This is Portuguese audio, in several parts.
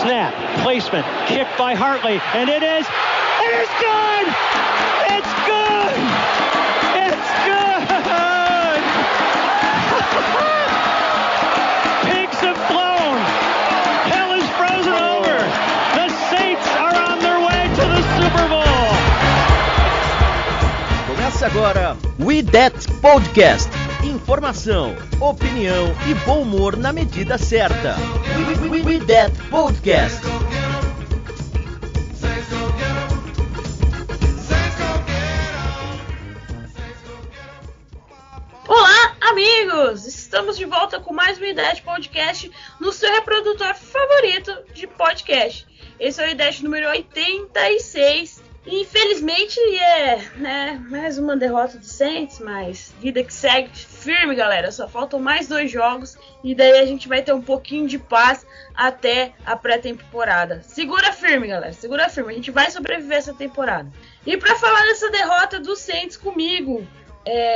Snap, placement, kick by Hartley, and it is good! It's good! It's good! Pigs have flown! Hell is frozen over! The Saints are on their way to the Super Bowl! Começa agora We That Podcast. Informação, opinião e bom humor na medida certa. We That Podcast. Olá, amigos! Estamos de volta com mais um IDET Podcast no seu reprodutor favorito de podcast. Esse é o IDET número 86. E infelizmente mais uma derrota do Saints, mas vida que segue firme, galera. Só faltam mais 2 jogos e daí a gente vai ter um pouquinho de paz até a pré-temporada. Segura firme, galera, segura firme. A gente vai sobreviver essa temporada. E para falar dessa derrota do Saints comigo,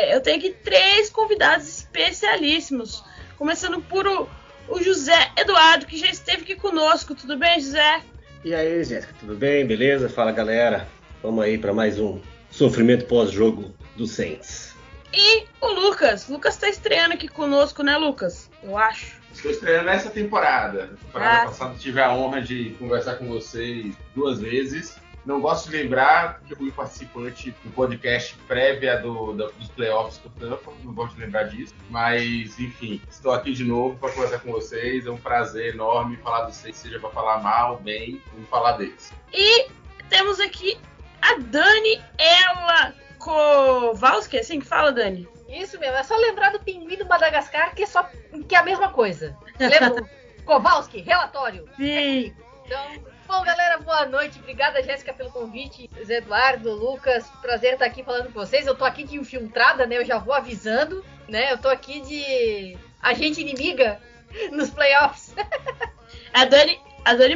eu tenho aqui 3 convidados especialíssimos. Começando por o José Eduardo, que já esteve aqui conosco. Tudo bem, José? E aí, Jéssica, tudo bem? Beleza? Fala, galera. Vamos aí para mais um sofrimento pós-jogo do Saints. E o Lucas. Lucas tá estreando aqui conosco, né, Lucas? Eu acho. Estou estreando nessa temporada. Na temporada passada tive a honra de conversar com vocês 2 vezes. Não gosto de lembrar que eu fui participante do podcast prévia dos playoffs com o Tampa. Não gosto de lembrar disso. Mas, enfim, estou aqui de novo para conversar com vocês. É um prazer enorme falar dos Saints, seja para falar mal, bem, vamos falar deles. E temos aqui a Daniela Kowalski, assim que fala, Dani? Isso mesmo, é só lembrar do pinguim do Madagascar, que é a mesma coisa. Lembra? Kowalski, relatório. Sim. Então, bom, galera, boa noite. Obrigada, Jéssica, pelo convite. Zé Eduardo, Lucas, prazer estar aqui falando com vocês. Eu tô aqui de infiltrada, né? Eu já vou avisando, né? Eu tô aqui de agente inimiga nos playoffs. A Dani,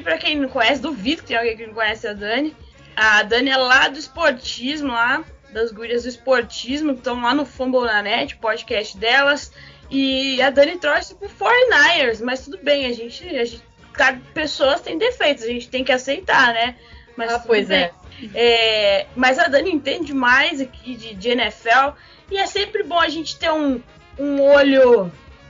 pra quem não conhece, duvido que tem alguém que não conhece a Dani. A Dani é lá do esportismo, lá das gurias do esportismo, que estão lá no Fumble na Net, podcast delas. E a Dani torce pro 49ers, mas tudo bem, a gente cada pessoa tem defeitos, a gente tem que aceitar, né? Mas pois bem. Mas a Dani entende mais aqui de NFL, e é sempre bom a gente ter um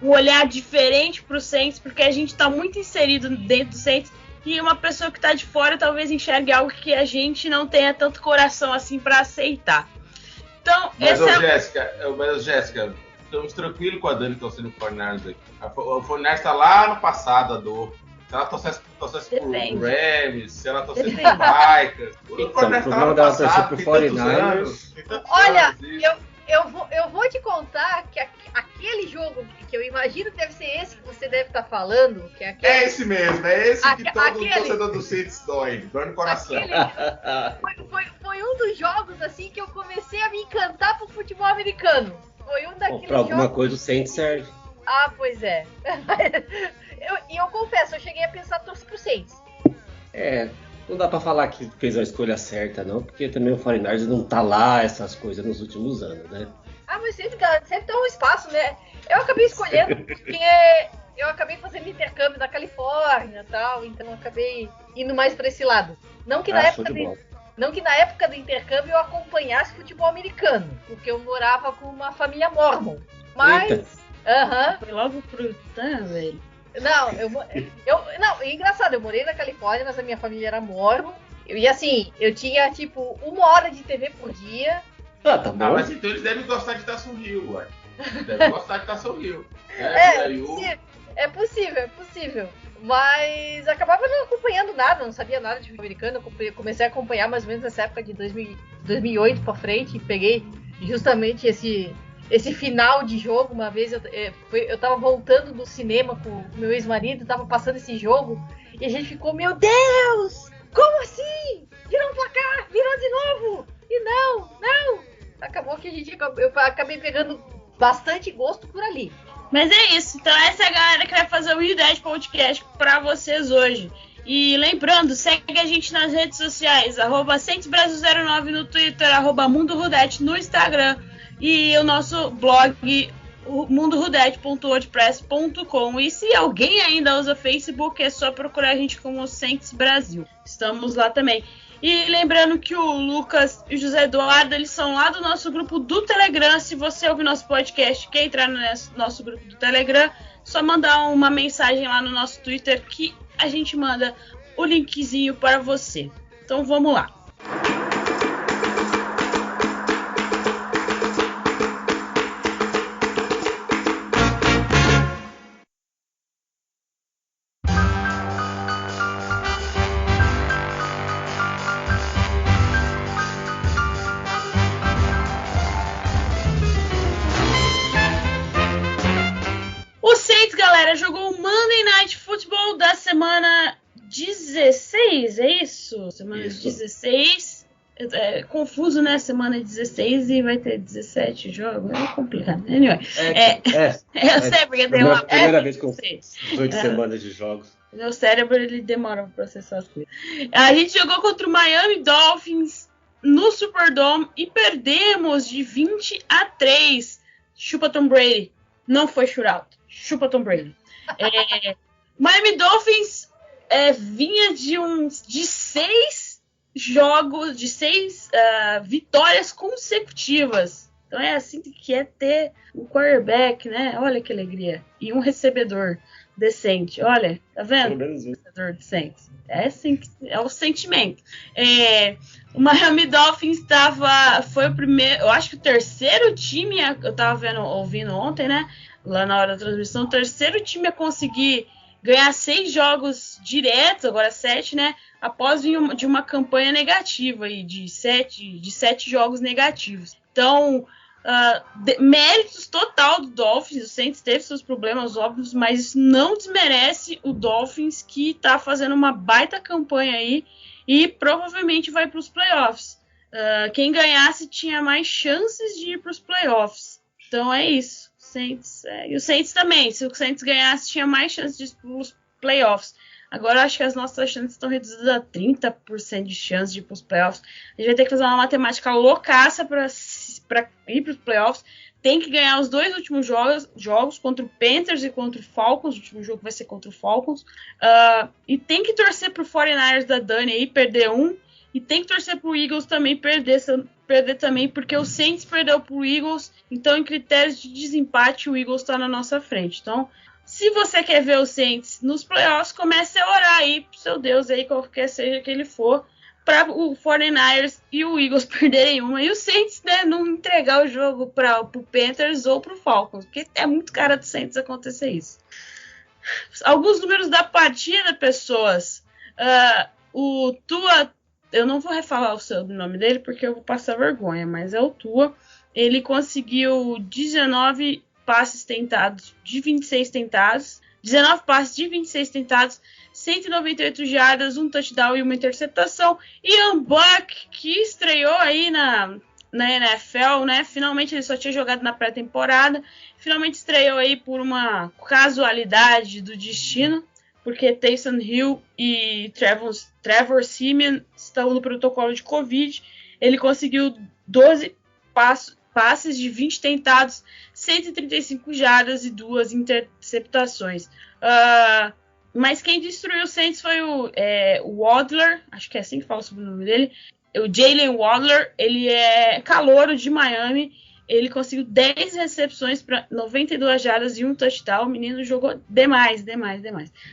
olhar diferente pro Saints, porque a gente tá muito inserido dentro do Saints, e uma pessoa que tá de fora talvez enxergue algo que a gente não tenha tanto coração assim pra aceitar. Então, Jéssica, estamos tranquilos com a Dani torcendo o 49ers aqui. O 49ers tá lá no passado, a dor. Se ela torcesse pro Rams, se ela torcesse pro Vikings, o problema dela torcer pro 49ers. Olha, eu vou te contar que aquele jogo que eu imagino que deve ser esse que você deve estar falando, que é aquele... É esse mesmo, é esse que todo torcedor do Saints dói no coração. Foi um dos jogos assim que eu comecei a me encantar pro futebol americano. Foi um daqueles pra alguma jogos... coisa o Saints serve. Ah, pois é. Eu confesso, eu cheguei a pensar torcer pro Saints. Não dá pra falar que fez a escolha certa, não, porque também o 49ers não tá lá essas coisas nos últimos anos, né? Ah, mas sempre dá um espaço, né? Eu acabei escolhendo porque eu acabei fazendo intercâmbio na Califórnia e tal, então eu acabei indo mais pra esse lado. Não que na época do intercâmbio eu acompanhasse futebol americano, porque eu morava com uma família mormon. Mas... Foi logo pro velho. Não, engraçado, eu morei na Califórnia, mas a minha família era mormon. E assim, eu tinha tipo 1 hora de TV por dia. Tá bom. Mas então eles devem gostar de Tyson Hill, ué. Devem gostar de Tyson Hill. É possível. Mas acabava não acompanhando nada, não sabia nada de futebol americano. Eu comecei a acompanhar mais ou menos nessa época de 2008 pra frente e peguei justamente esse final de jogo. Uma vez eu tava voltando do cinema com o meu ex-marido, tava passando esse jogo e a gente ficou, meu Deus, como assim? Virou um placar, virou de novo! E não! Acabou que eu acabei pegando bastante gosto por ali. Mas é isso, então essa é a galera que vai fazer o IDET Podcast pra vocês hoje. E lembrando, segue a gente nas redes sociais, @CentosBrasil09 no Twitter, @MundoRudete no Instagram e o nosso blog mundorudete.wordpress.com. E se alguém ainda usa Facebook, é só procurar a gente como Centos Brasil. Estamos lá também. E lembrando que o Lucas e o José Eduardo, eles são lá do nosso grupo do Telegram. Se você ouvir nosso podcast e quer entrar no nosso grupo do Telegram, só mandar uma mensagem lá no nosso Twitter que a gente manda o linkzinho para você. Então vamos lá. Jogou o Monday Night Football da semana 16, é isso? Semana Isso. 16. É confuso, né? Semana 16 e vai ter 17 jogos. É complicado. Anyway. Eu sei porque tem uma. Primeira vez com 18 semanas de jogos. Meu cérebro ele demora pra processar as coisas. A gente jogou contra o Miami Dolphins no Superdome e perdemos de 20-3. Chupa Tom Brady. Não foi shootout. Chupa Tom Brady. Miami Dolphins vinha de 6 jogos, de 6 vitórias consecutivas. Então é assim que é ter um quarterback, né? Olha que alegria. E um recebedor decente. Olha, tá vendo? Recebedor decente. É o sentimento. O Miami Dolphins foi o primeiro, eu acho que o terceiro time, eu tava ouvindo ontem, né? Lá na hora da transmissão, o terceiro time a conseguir ganhar 6 jogos diretos, agora 7, né? Após de uma campanha negativa aí, de 7 jogos negativos. Então, méritos total do Dolphins. O Saints teve seus problemas óbvios, mas isso não desmerece o Dolphins, que tá fazendo uma baita campanha aí e provavelmente vai para os playoffs. Quem ganhasse tinha mais chances de ir para os playoffs. Então é isso. Saints, e o Saints também. Se o Saints ganhasse, tinha mais chances de ir para os playoffs. Agora eu acho que as nossas chances estão reduzidas a 30% de chance de ir para os playoffs. A gente vai ter que fazer uma matemática loucaça para ir para os playoffs. Tem que ganhar os 2 últimos jogos contra o Panthers e contra o Falcons. O último jogo vai ser contra o Falcons. E tem que torcer para o 49ers da Dani aí perder um. E tem que torcer para o Eagles também perder também, porque o Saints perdeu para o Eagles. Então, em critérios de desempate, o Eagles está na nossa frente. Então, se você quer ver o Saints nos playoffs, comece a orar aí pro seu Deus aí, qualquer seja que ele for, para o 49ers e o Eagles perderem uma. E o Saints, né, não entregar o jogo para o Panthers ou para o Falcons, porque é muito cara do Saints acontecer isso. Alguns números da partida, pessoas. O Tua, eu não vou refalar o nome dele porque eu vou passar vergonha, mas é o Tua. Ele conseguiu 19 passes tentados de 26 tentados. 19 passes de 26 tentados, 198 jardas, um touchdown e uma interceptação. Ian Buck, que estreou aí na NFL, né? Finalmente ele só tinha jogado na pré-temporada. Finalmente estreou aí por uma casualidade do destino, porque Taysom Hill e Trevor Siemian estão no protocolo de Covid. Ele conseguiu 12 passes de 20 tentados, 135 jardas e 2 interceptações. Mas quem destruiu o Saints foi o Waddler, acho que é assim que fala sobre o nome dele. O Jalen Waddler, ele é calouro de Miami. Ele conseguiu 10 recepções para 92 jardas e um touchdown. O menino jogou demais.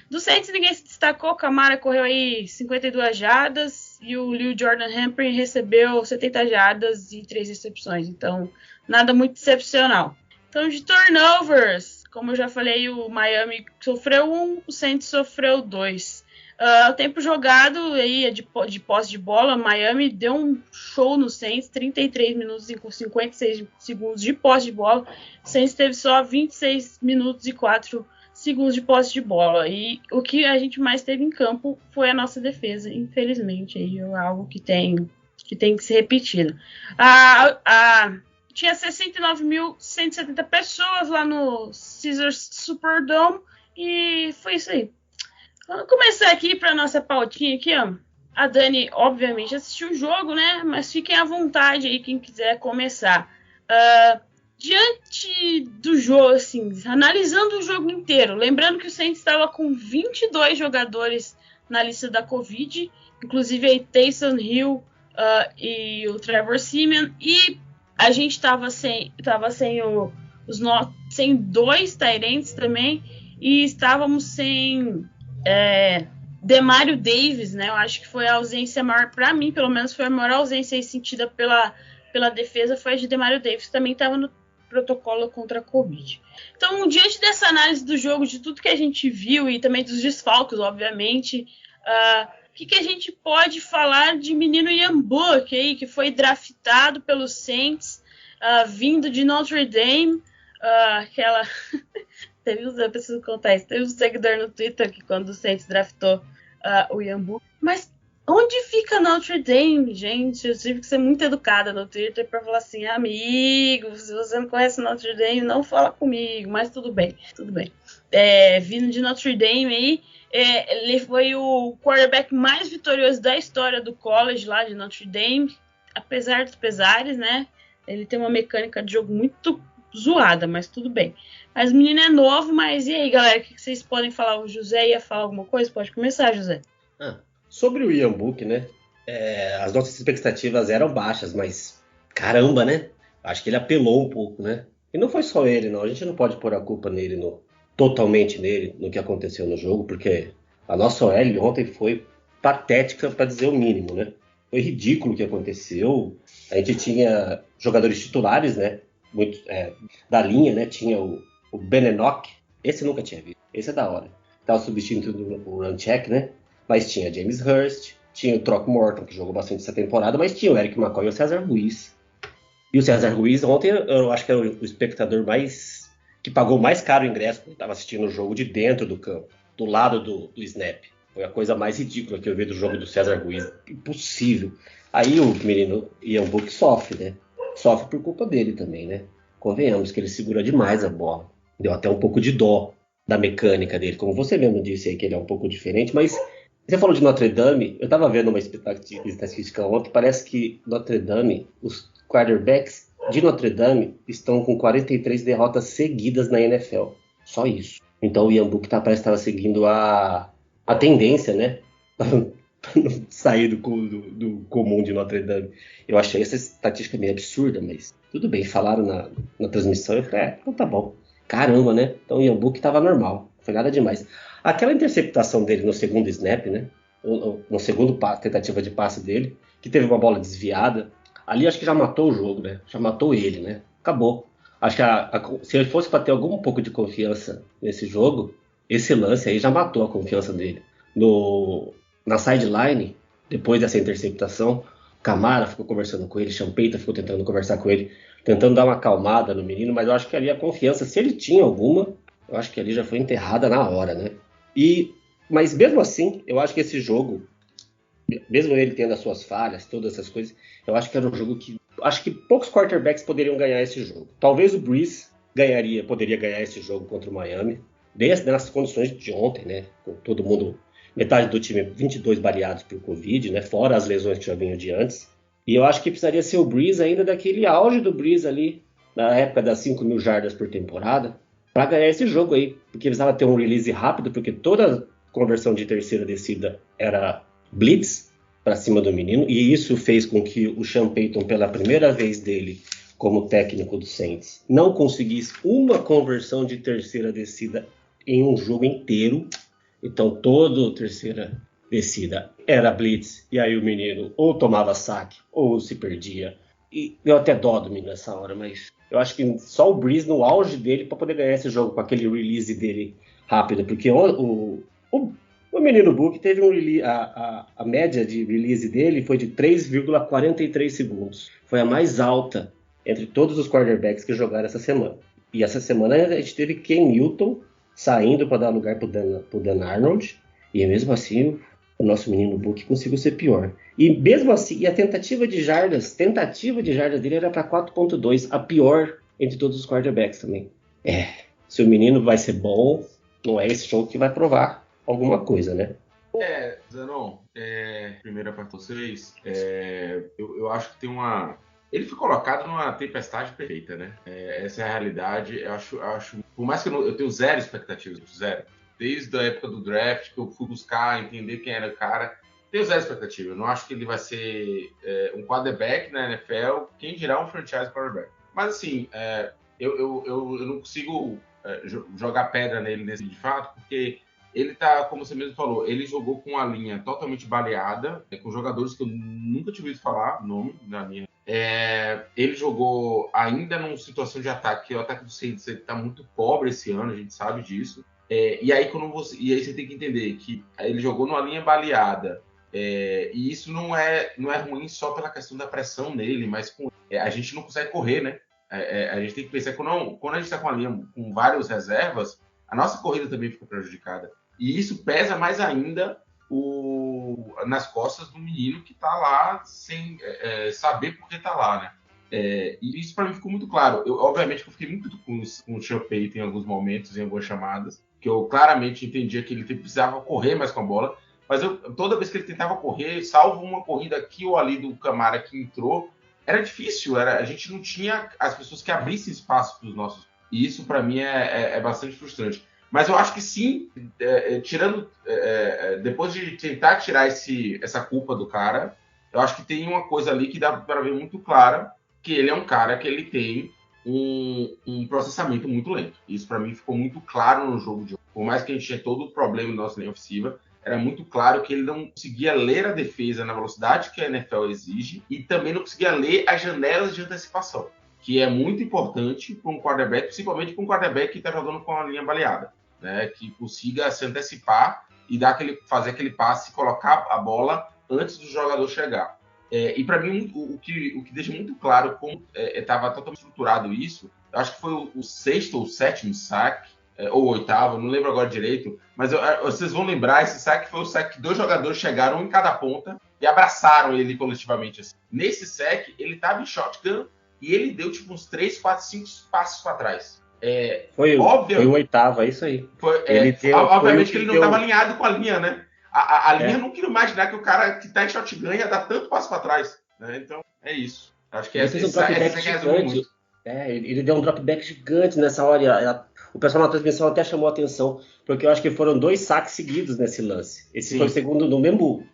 Do Saints ninguém se destacou. O Kamara correu aí 52 jardas e o Lil Jordan Humphrey recebeu 70 jardas e 3 recepções. Então, nada muito excepcional. Então, de turnovers, como eu já falei, o Miami sofreu 1, o Saints sofreu 2. O tempo jogado aí de posse de bola, Miami deu um show no Saints, 33 minutos e com 56 segundos de posse de bola. O Saints teve só 26 minutos e 4 segundos de posse de bola. E o que a gente mais teve em campo foi a nossa defesa, infelizmente. Aí é algo que tem que ser repetido. Tinha 69.170 pessoas lá no Caesars Superdome e foi isso aí. Vamos começar aqui para nossa pautinha aqui, ó. A Dani, obviamente, assistiu o jogo, né? Mas fiquem à vontade aí, quem quiser começar. Diante do jogo, assim, analisando o jogo inteiro, lembrando que o Saints estava com 22 jogadores na lista da Covid, inclusive aí Taysom Hill e o Trevor Siemian, e a gente estava sem dois tight ends também, e estávamos sem Demario Davis, né? Eu acho que foi a ausência maior, para mim, pelo menos foi a maior ausência sentida pela defesa, foi a de Demario Davis, que também estava no protocolo contra a Covid. Então, diante dessa análise do jogo, de tudo que a gente viu e também dos desfalques, obviamente, o que a gente pode falar de menino Ian Book aí, que foi draftado pelos Saints, vindo de Notre Dame, eu preciso contar isso, teve um seguidor no Twitter que quando o Saints draftou o Ian Book, mas onde fica Notre Dame, gente? Eu tive que ser muito educada no Twitter para falar assim, amigo, se você não conhece Notre Dame, não fala comigo, mas tudo bem. Vindo de Notre Dame aí, ele foi o quarterback mais vitorioso da história do college lá de Notre Dame, apesar dos pesares, né? Ele tem uma mecânica de jogo muito zoada, mas tudo bem. Mas o menino é novo, mas e aí, galera, o que vocês podem falar? O José ia falar alguma coisa? Pode começar, José. Sobre o Ian Book, né? As nossas expectativas eram baixas, mas caramba, né? Acho que ele apelou um pouco, né? E não foi só ele, não. A gente não pode pôr a culpa totalmente nele, no que aconteceu no jogo, porque a nossa OL ontem foi patética, para dizer o mínimo, né? Foi ridículo o que aconteceu. A gente tinha jogadores titulares, né? Da linha, né? Tinha o Benenoch. Esse eu nunca tinha visto. Esse é da hora. Tava substituindo o Runcheck, né? Mas tinha James Hurst, tinha o Throckmorton, que jogou bastante essa temporada, mas tinha o Eric McCoy e o César Ruiz. E o César Ruiz, ontem, eu acho que era o espectador que pagou mais caro o ingresso, porque estava assistindo o jogo de dentro do campo, do lado do snap. Foi a coisa mais ridícula que eu vi do jogo do César Ruiz. Impossível. Aí o menino Ian Book sofre, né? Sofre por culpa dele também, né? Convenhamos que ele segura demais a bola. Deu até um pouco de dó da mecânica dele. Como você mesmo disse aí que ele é um pouco diferente, mas você falou de Notre Dame, eu estava vendo uma estatística ontem, parece que Notre Dame, os quarterbacks de Notre Dame estão com 43 derrotas seguidas na NFL. Só isso. Então o Ian Book parece que estava seguindo a tendência, né? Para não sair do comum de Notre Dame. Eu achei essa estatística meio absurda, mas tudo bem, falaram na transmissão, eu falei, então tá bom. Caramba, né? Então o Ian Book estava normal, não foi nada demais. Aquela interceptação dele no segundo snap, né? No segundo tentativa de passe dele, que teve uma bola desviada, ali acho que já matou o jogo, né? Já matou ele, né? Acabou. Acho que se ele fosse para ter algum pouco de confiança nesse jogo, esse lance aí já matou a confiança dele. Na sideline, depois dessa interceptação, Camara ficou conversando com ele, Champeita ficou tentando conversar com ele, tentando dar uma acalmada no menino, mas eu acho que ali a confiança, se ele tinha alguma, eu acho que ali já foi enterrada na hora, né? Mas mesmo assim, eu acho que esse jogo, mesmo ele tendo as suas falhas, todas essas coisas, eu acho que era um jogo que acho que poucos quarterbacks poderiam ganhar esse jogo. Talvez o Breeze poderia ganhar esse jogo contra o Miami, nas condições de ontem, né? Com todo mundo, metade do time 22 baleados por Covid, né? Fora as lesões que já vinham de antes. E eu acho que precisaria ser o Breeze ainda daquele auge do Breeze ali, na época das 5.000 jardas por temporada, para ganhar esse jogo aí, porque precisava ter um release rápido, porque toda conversão de terceira descida era blitz para cima do menino, e isso fez com que o Sean Payton, pela primeira vez dele como técnico do Saints, não conseguisse uma conversão de terceira descida em um jogo inteiro. Então toda terceira descida era blitz, e aí o menino ou tomava saque ou se perdia. E eu até dó do menino nessa hora, mas eu acho que só o Breeze no auge dele para poder ganhar esse jogo com aquele release dele rápido, porque o menino Book teve um release, a média de release dele foi de 3,43 segundos. Foi a mais alta entre todos os quarterbacks que jogaram essa semana. E essa semana a gente teve Ken Newton saindo para dar lugar para o Dan Arnold, e mesmo assim o nosso menino Book conseguiu ser pior. E mesmo assim, a tentativa de jardas dele era para 4.2, a pior entre todos os quarterbacks também. Se o menino vai ser bom, não é esse jogo que vai provar alguma coisa, né? Zanon, primeira para vocês, eu acho que tem uma... Ele foi colocado numa tempestade perfeita, né? Essa é a realidade. Eu acho por mais que eu tenho zero expectativas, zero. Desde a época do draft, que eu fui buscar, entender quem era o cara, tenho zero expectativa. Eu não acho que ele vai ser um quarterback na NFL, quem dirá um franchise quarterback. Mas assim, eu não consigo jogar pedra nele de fato, porque ele tá, como você mesmo falou, ele jogou com uma linha totalmente baleada, com jogadores que eu nunca tinha ouvido falar, nome na minha. Ele jogou ainda numa situação de ataque, que o ataque do Saints está muito pobre esse ano, a gente sabe disso. E aí você tem que entender que ele jogou numa linha baleada, e isso não é ruim só pela questão da pressão nele, mas a gente não consegue correr, né? A gente tem que pensar que quando a gente está com a linha com várias reservas, a nossa corrida também fica prejudicada. E isso pesa mais ainda nas costas do menino que está lá sem saber por que está lá, né? E isso para mim ficou muito claro. Obviamente que eu fiquei muito com o Sean Payton em alguns momentos, em algumas chamadas, que eu claramente entendia que ele precisava correr mais com a bola, mas toda vez que ele tentava correr, salvo uma corrida aqui ou ali do Kamara que entrou, era difícil, a gente não tinha as pessoas que abrissem espaço para os nossos. E isso para mim é bastante frustrante. Mas eu acho que sim, depois de tentar tirar essa culpa do cara, eu acho que tem uma coisa ali que dá para ver muito clara, que ele é um cara que ele tem um processamento muito lento. Isso para mim ficou muito claro no jogo de hoje. Por mais que a gente tinha todo o problema na nossa linha ofensiva, era muito claro que ele não conseguia ler a defesa na velocidade que a NFL exige e também não conseguia ler as janelas de antecipação, que é muito importante para um quarterback, principalmente para um quarterback que está jogando com a linha baleada, né? Que consiga se antecipar e fazer aquele passe, colocar a bola antes do jogador chegar. E para mim, o que deixa muito claro como estava totalmente estruturado isso, eu acho que foi o sexto ou sétimo saque, ou oitavo, não lembro agora direito, mas vocês vão lembrar, esse saque foi o saque que 2 jogadores chegaram em cada ponta e abraçaram ele coletivamente. Assim. Nesse saque, ele estava em shotgun e ele deu tipo uns 3, 4, 5 passos para trás. Foi o oitavo, é isso aí. Obviamente que ele não estava alinhado com a linha, né? A linha, eu não queria imaginar que o cara que está em shotgun ia dar tanto passo para trás. Né? Então, é isso. Acho que essa resume muito. Ele deu um dropback gigante nessa hora. O pessoal na transmissão até chamou a atenção, porque eu acho que foram 2 saques seguidos nesse lance. Esse foi o segundo no mesmo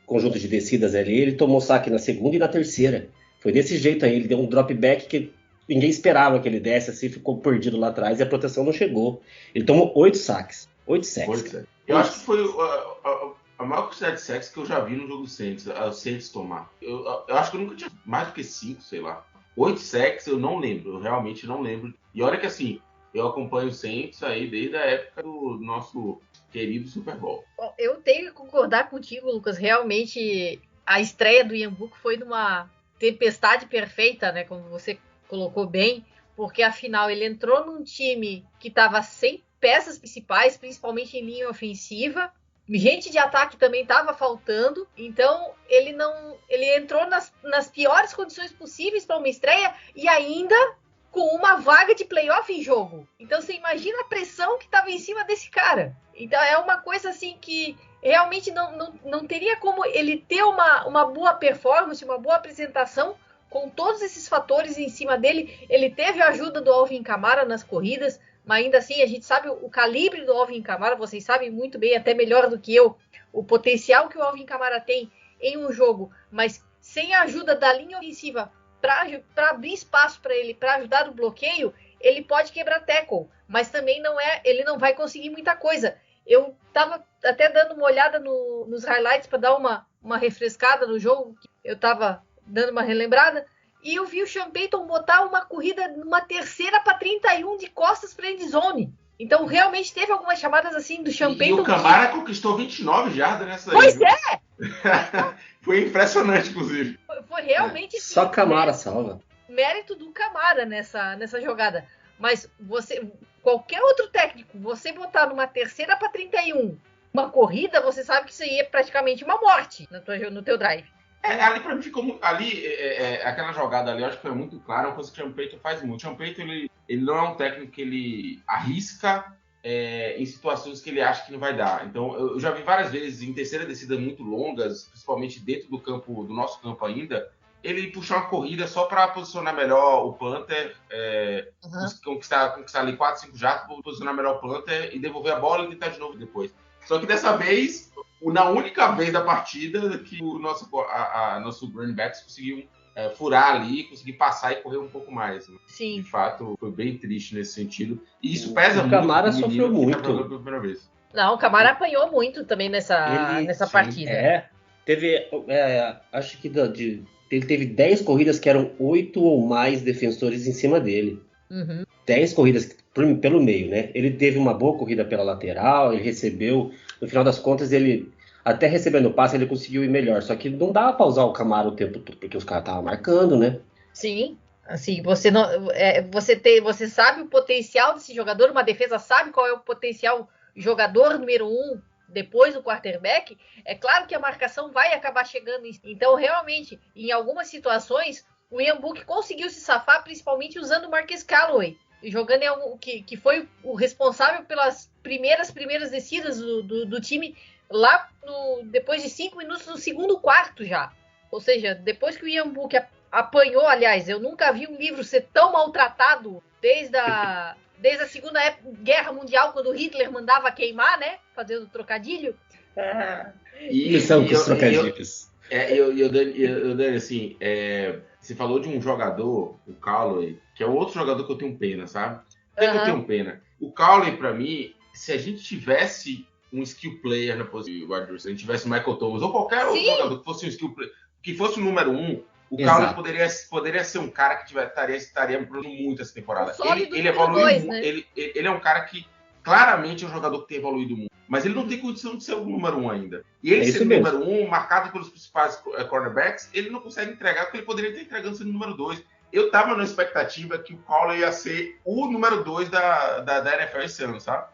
conjunto de descidas ali. Ele tomou saque na segunda e na terceira. Foi desse jeito aí. Ele deu um dropback que ninguém esperava que ele desse, assim, ficou perdido lá atrás e a proteção não chegou. Ele tomou 8 saques. 8 sacks. Eu acho que foi a maior quantidade de sacks que eu já vi no jogo do Saints, o Saints tomar. Eu acho que eu nunca tinha mais do que 5, sei lá. 8 sacks eu não lembro, eu realmente não lembro. E olha que assim, eu acompanho o Saints aí desde a época do nosso querido Super Bowl. Bom, eu tenho que concordar contigo, Lucas. Realmente, a estreia do Ian Book foi numa tempestade perfeita, né? Como você colocou bem, porque afinal ele entrou num time que estava sem peças principais, principalmente em linha ofensiva. Gente de ataque também estava faltando, então ele entrou nas piores condições possíveis para uma estreia e ainda com uma vaga de playoff em jogo. Então você imagina a pressão que estava em cima desse cara. Então é uma coisa assim que realmente não teria como ele ter uma boa performance, uma boa apresentação com todos esses fatores em cima dele. Ele teve a ajuda do Alvin Kamara nas corridas, mas ainda assim a gente sabe o calibre do Alvin Kamara, vocês sabem muito bem, até melhor do que eu, o potencial que o Alvin Kamara tem em um jogo, mas sem a ajuda da linha ofensiva para abrir espaço para ele, para ajudar no bloqueio, ele pode quebrar tackle, mas também ele não vai conseguir muita coisa. Eu estava até dando uma olhada nos highlights para dar uma refrescada no jogo, eu estava dando uma relembrada, e eu vi o Sean Payton botar uma corrida numa terceira para 31 de costas para endzone. Então, realmente teve algumas chamadas assim do Sean Payton. E o Kamara conquistou 29 jardas nessa Pois aí. É! Foi impressionante, inclusive. Foi realmente... Só Kamara salva. Mérito do Kamara nessa jogada. Mas qualquer outro técnico, você botar numa terceira para 31, uma corrida, você sabe que isso aí é praticamente uma morte no teu drive. Ali pra mim ficou aquela jogada ali, eu acho que foi muito clara, uma coisa que o Sean Payton faz muito. O Sean Payton, ele não é um técnico que ele arrisca em situações que ele acha que não vai dar. Então, eu já vi várias vezes em terceira descida muito longas, principalmente dentro do campo, do nosso campo ainda, ele puxar uma corrida só para posicionar melhor o punter, conquistar ali 4, 5 jardas, posicionar melhor o punter e devolver a bola e tentar de novo depois. Só que dessa vez, na única vez da partida, que o nosso running backs conseguiu furar ali, conseguir passar e correr um pouco mais. Né? Sim. De fato, foi bem triste nesse sentido. E isso pesa muito. O Camara sofreu muito. Pela primeira vez. Não, o Camara apanhou muito também nessa partida. Teve, acho que ele teve 10 corridas que eram 8 ou mais defensores em cima dele. 10 corridas pelo meio, né? Ele teve uma boa corrida pela lateral, ele recebeu, no final das contas, ele até recebendo o passe, ele conseguiu ir melhor. Só que não dava pra usar o Camara o tempo todo, porque os caras estavam marcando, né? Sim, assim, você sabe o potencial desse jogador, uma defesa sabe qual é o potencial jogador número 1 depois do quarterback. É claro que a marcação vai acabar chegando. Então, realmente, em algumas situações, o Ian Book conseguiu se safar, principalmente usando o Marquez Callaway, jogando que foi o responsável pelas primeiras descidas do time lá depois de 5 minutos do segundo quarto já. Ou seja, depois que o Ian Book apanhou, aliás, eu nunca vi um livro ser tão maltratado desde a Segunda Guerra Mundial, quando Hitler mandava queimar, né? Fazendo trocadilho. E são os trocadilhos. Dani, assim, você falou de um jogador, o Callaway, que é outro jogador que eu tenho pena, sabe? Por que eu tenho pena? O Callaway, pra mim, se a gente tivesse um skill player na posição, se a gente tivesse o Michael Thomas ou qualquer outro jogador que fosse um skill player, que fosse o número 1, o Callaway poderia ser um cara que estaria produzindo muito essa temporada. Ele evoluiu muito, né? Ele é um cara que claramente é um jogador que tem evoluído muito, mas ele não tem condição de ser o número 1 ainda. E ele ser o número 1, marcado pelos principais cornerbacks, ele não consegue entregar o que ele poderia estar entregando sendo o número 2. Eu tava na expectativa que o Callaway ia ser o número 2 da NFL esse ano, sabe?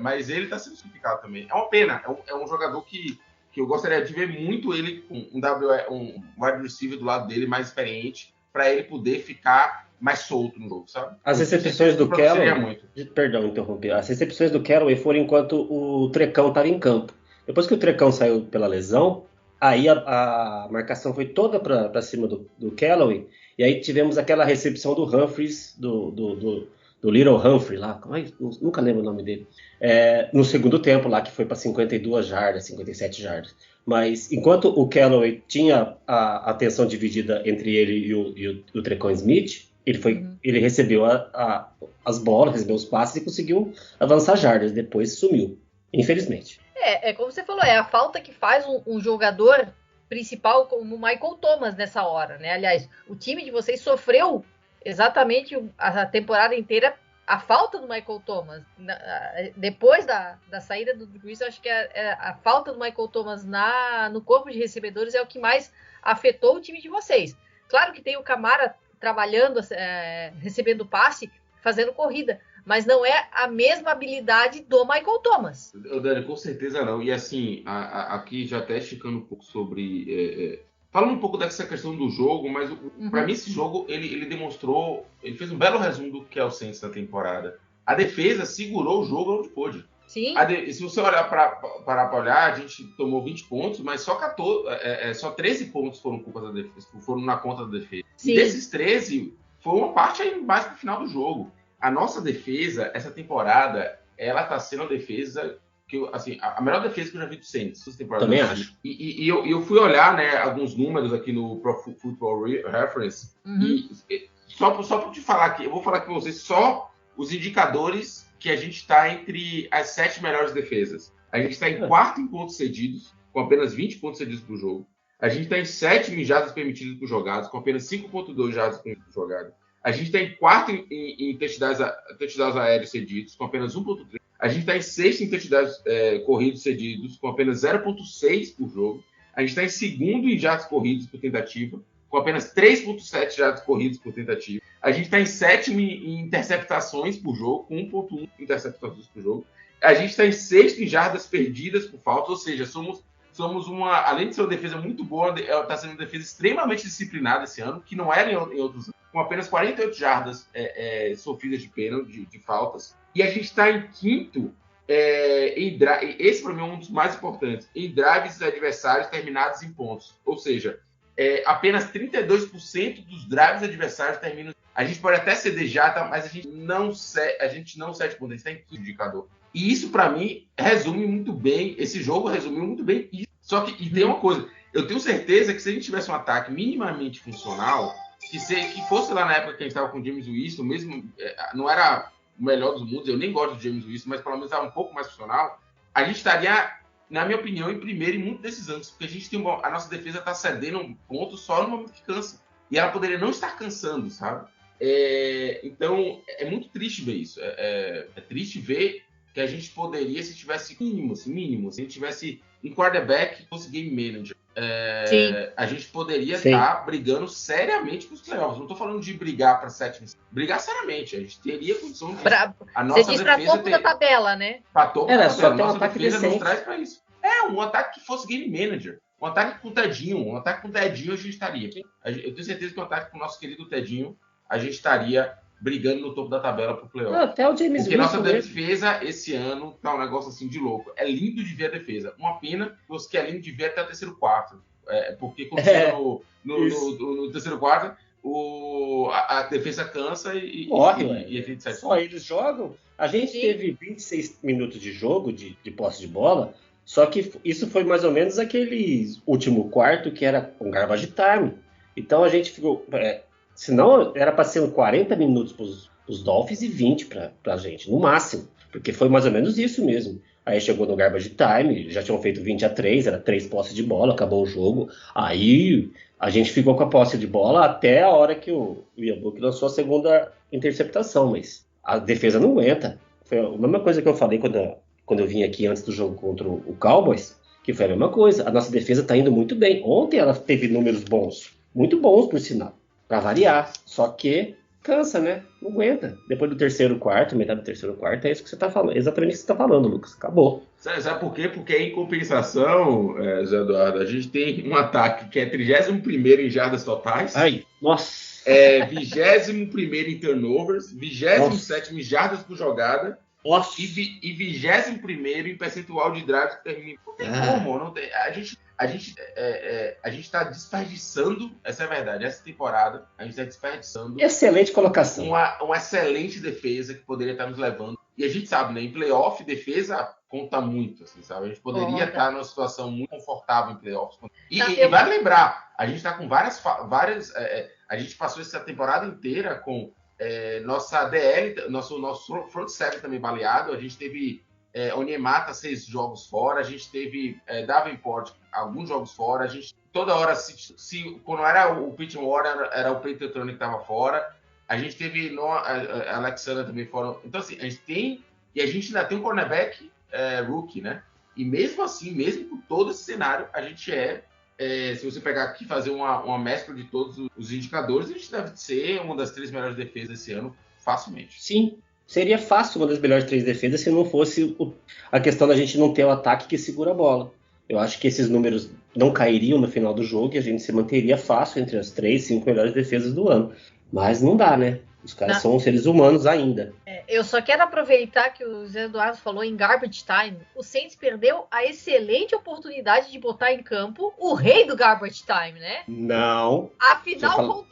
Mas ele tá sendo sacrificado também. É uma pena. É um jogador que eu gostaria de ver muito ele com um wide receiver do lado dele, mais experiente, para ele poder ficar mais solto no jogo, sabe? As recepções do Callaway... Perdão, interromper. As recepções do Callaway foram enquanto o Trecão estava em campo. Depois que o Trecão saiu pela lesão, aí a marcação foi toda para cima do Callaway, e aí tivemos aquela recepção do Humphries, do Little Humphrey lá, nunca lembro o nome dele, no segundo tempo lá, que foi para 52 jardas, 57 jardas. Mas enquanto o Callaway tinha a atenção dividida entre ele e o Tre'Quan Smith, ele recebeu as bolas, recebeu os passes e conseguiu avançar jardas, depois sumiu, infelizmente. É como você falou, é a falta que faz um jogador principal como o Michael Thomas nessa hora, né? Aliás, o time de vocês sofreu exatamente a temporada inteira a falta do Michael Thomas. Depois da saída do Brees, eu acho que a falta do Michael Thomas no corpo de recebedores é o que mais afetou o time de vocês. Claro que tem o Camara trabalhando, recebendo passe, fazendo corrida, mas não é a mesma habilidade do Michael Thomas. Dani, com certeza não. E assim, aqui já até esticando um pouco sobre... falando um pouco dessa questão do jogo, mas para mí esse jogo, ele demonstrou... Ele fez um belo resumo do que é o Saints na temporada. A defesa segurou o jogo onde pôde. Sim. Se você parar para olhar, a gente tomou 20 pontos, mas só 13 pontos foram culpa da defesa, foram na conta da defesa. Sim. E desses 13, foi uma parte aí mais pro final do jogo. A nossa defesa, essa temporada, ela tá sendo a defesa a melhor defesa que eu já vi do Saints essa temporada. Também acho. E eu fui olhar, né, alguns números aqui no Pro Football Reference, e só para te falar aqui, eu vou falar aqui com vocês só os indicadores que a gente está entre as 7 melhores defesas. A gente está em quarto em pontos cedidos, com apenas 20 pontos cedidos por jogo. A gente está em 7 jardas permitidas por jogadas, com apenas 5.2 jardas por jogada. A gente está em quarto em touchdowns aéreos cedidos, com apenas 1.3. A gente está em sexto em touchdowns corridos cedidos, com apenas 0.6 por jogo. A gente está em segundo em jardas corridos por tentativa, com apenas 3.7 jardas corridos por tentativa. A gente está em sétimo em interceptações por jogo, com 1.1 interceptações por jogo. A gente está em sexto em jardas perdidas por falta, ou seja, somos uma, além de ser uma defesa muito boa, está sendo uma defesa extremamente disciplinada esse ano, que não era em outros anos. com apenas 48 jardas sofridas de pênalti, de faltas. E a gente está em quinto esse para mim é um dos mais importantes, em drives adversários terminados em pontos. Ou seja, apenas 32% dos drives adversários terminam. A gente pode até ceder jarda, mas a gente não cede pontos, a gente está em quinto indicador. E isso, para mim, resume muito bem, esse jogo resumiu muito bem isso. Só que, e tem uma coisa, eu tenho certeza que se a gente tivesse um ataque minimamente funcional, que fosse lá na época que a gente estava com o James Winston, mesmo, não era o melhor dos mundos, eu nem gosto do James Winston, mas pelo menos estava um pouco mais funcional, a gente estaria, na minha opinião, em primeiro em muitos desses anos, porque a nossa defesa está cedendo um ponto só no momento que cansa. E ela poderia não estar cansando, sabe? Então, é muito triste ver isso. É triste ver que a gente poderia, se tivesse mínimo, se a gente tivesse um quarterback que fosse game manager, a gente poderia estar brigando seriamente com os playoffs. Não estou falando de brigar para sétimo, brigar seriamente. A gente teria condição de. A nossa defesa para topo da tabela, né? Para topo da tabela. Nossa um defesa nos traz para isso. Um ataque que fosse game manager. Um ataque com o Tedinho. a gente estaria. Eu tenho certeza que um ataque com o nosso querido Tedinho, a gente estaria brigando no topo da tabela pro playoff. Até o James Porque nossa mesmo. defesa esse ano tá um negócio assim de louco. É lindo de ver a defesa. Uma pena que é lindo de ver até o terceiro quarto. Porque quando chega no terceiro quarto, a defesa cansa e morre. E a gente sai. Só eles jogam. A gente teve 26 minutos de jogo, de posse de bola, só que isso foi mais ou menos aquele último quarto que era um garbage time. Então a gente ficou... senão era para ser 40 minutos para os Dolphins e 20 para a gente, no máximo. Porque foi mais ou menos isso mesmo. Aí chegou no garbage time, já tinham feito 20-3, era 3 posses de bola, acabou o jogo. Aí a gente ficou com a posse de bola até a hora que o Ian Book lançou a segunda interceptação, mas a defesa não aguenta. Foi a mesma coisa que eu falei quando eu vim aqui antes do jogo contra o Cowboys, que foi a mesma coisa. A nossa defesa está indo muito bem. Ontem ela teve números bons, muito bons por sinal, para variar. Só que cansa, né? Não aguenta. Depois do terceiro quarto, metade do terceiro quarto, é isso que você tá falando. Exatamente isso que você tá falando, Lucas. Acabou. Sabe por quê? Porque em compensação, Zé Eduardo, a gente tem um ataque que é 31º em jardas totais. Ai, nossa. 21º em turnovers, 27º em jardas por jogada. Nossa. E 21º em percentual de drives que termina. Não tem como, não tem. A gente está desperdiçando, essa é a verdade, essa temporada, a gente está desperdiçando. Excelente colocação. Uma excelente defesa que poderia estar nos levando. E a gente sabe, né? Em playoff, defesa conta muito, assim, sabe? A gente poderia estar numa situação muito confortável em playoffs. E vale lembrar, a gente está com várias a gente passou essa temporada inteira com nossa DL, nosso front seven também baleado. A gente teve Onyemata 6 jogos fora, a gente teve Davenport alguns jogos fora, a gente toda hora, quando era o Pitch Warner, era o Peter Turner que estava fora, a gente teve a Alexander também fora. Então assim, a gente ainda tem um cornerback rookie, né? E mesmo assim, mesmo com todo esse cenário, a gente se você pegar aqui e fazer uma mescla de todos os indicadores, a gente deve ser uma das 3 melhores defesas desse ano, facilmente. Sim, seria fácil uma das melhores 3 defesas se não fosse a questão da gente não ter o ataque que segura a bola. Eu acho que esses números não cairiam no final do jogo e a gente se manteria fácil entre as 3, 5 melhores defesas do ano. Mas não dá, né? Os caras são seres humanos ainda. Eu só quero aproveitar que o Zé Eduardo falou em garbage time. O Saints perdeu a excelente oportunidade de botar em campo o rei do garbage time, né? Não. Afinal,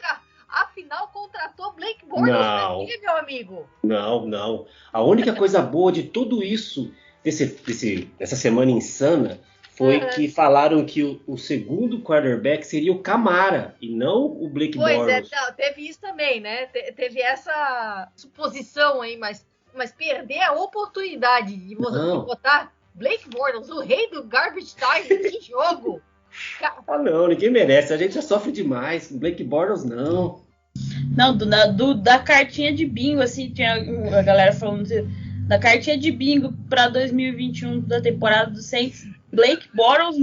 contratou Blake Bortles aqui, meu amigo. Não. A única coisa boa de tudo isso, dessa semana insana, foi que falaram que o segundo quarterback seria o Kamara e não o Blake Bortles. Teve isso também, né? Teve essa suposição aí, mas perder a oportunidade de botar Blake Bortles, o rei do garbage time, em jogo. Não, ninguém merece. A gente já sofre demais. Blake Bortles, não. Não, da cartinha de bingo, assim, tinha a galera falando da cartinha de bingo para 2021 da temporada do Saints. Blake Bortles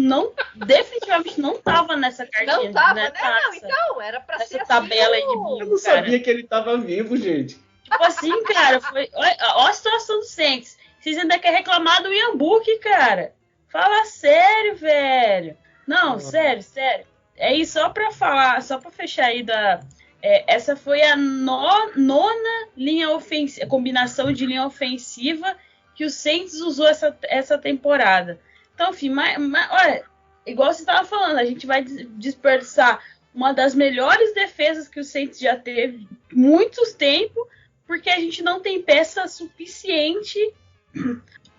definitivamente não tava nessa cartinha. Não tava, né? Não, então, era pra ser essa tabela aí de bingo, eu não sabia que ele tava vivo, gente. Tipo assim, cara, olha a situação do Saints. Vocês ainda querem reclamar do Ian Book, cara. Fala sério, velho. Não, sério. É isso, só pra fechar aí essa foi a nona linha ofensiva, combinação de linha ofensiva que o Saints usou essa temporada. Então, enfim, olha, igual você estava falando, a gente vai desperdiçar uma das melhores defesas que o Saints já teve muito tempo, porque a gente não tem peça suficiente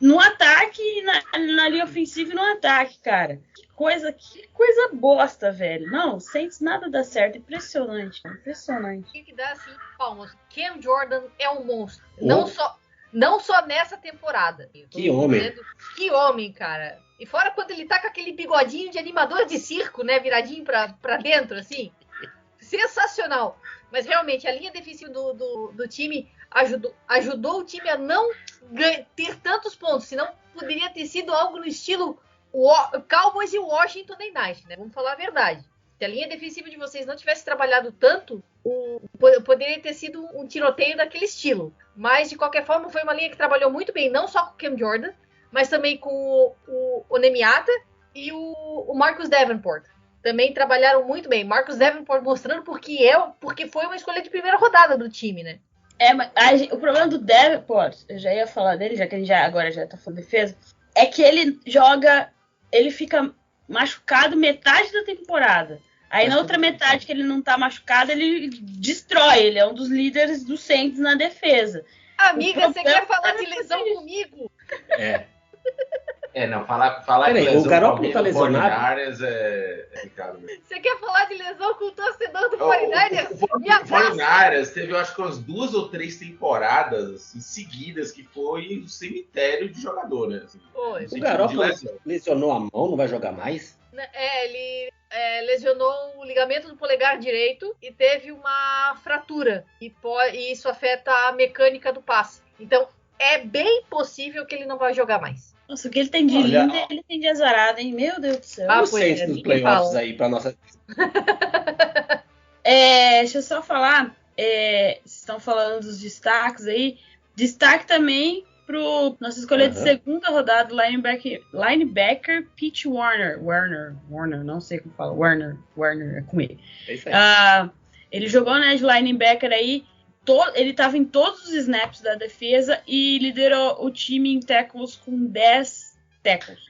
no ataque, na linha ofensiva e no ataque, cara. Que coisa bosta, velho. Não, Saints nada dá certo. Impressionante. Tem que dar assim, palmas. Cam Jordan é um monstro. Não só nessa temporada. Que homem. Que homem, cara. E fora quando ele tá com aquele bigodinho de animador de circo, né? Viradinho pra dentro, assim. Sensacional. Mas realmente, a linha defensiva do time ajudou o time a não ter tantos pontos. Senão poderia ter sido algo no estilo Cowboys e Washington United, né? Vamos falar a verdade. Se a linha defensiva de vocês não tivesse trabalhado tanto, poderia ter sido um tiroteio daquele estilo. Mas, de qualquer forma, foi uma linha que trabalhou muito bem, não só com o Cam Jordan, mas também com o Nemiata e o Marcus Davenport. Também trabalharam muito bem. Marcus Davenport mostrando porque foi uma escolha de primeira rodada do time, né? O problema do Davenport, eu já ia falar dele, já que a gente agora já tá falando de defesa, é que ele fica machucado metade da temporada. Aí na outra metade que ele não tá machucado, ele destrói. Ele é um dos líderes do Saints na defesa. Amiga, você quer falar de lesão comigo? Não, falar Peraí, de lesão o Garoppolo tá lesionado? É complicado mesmo. Você quer falar de lesão com o torcedor do 49ers? O 49ers teve, eu acho que umas 2 ou 3 temporadas assim, seguidas que foi um cemitério de jogador, né? Assim, o Garoppolo lesionou a mão, não vai jogar mais? Ele lesionou o ligamento do polegar direito e teve uma fratura. E isso afeta a mecânica do passe. Então, é bem possível que ele não vai jogar mais. Nossa, o que ele tem de lindo, ele tem de azarado, hein? Meu Deus do céu. O Saints dos playoffs aí pra nossa... Deixa eu só falar. Vocês estão falando dos destaques aí. Destaque também pro nossa escolha de segunda rodada, linebacker Pete Werner, não sei como fala. Werner é com ele. É isso aí. Ele jogou, né, de linebacker aí. Ele estava em todos os snaps da defesa e liderou o time em tackles com 10 tackles.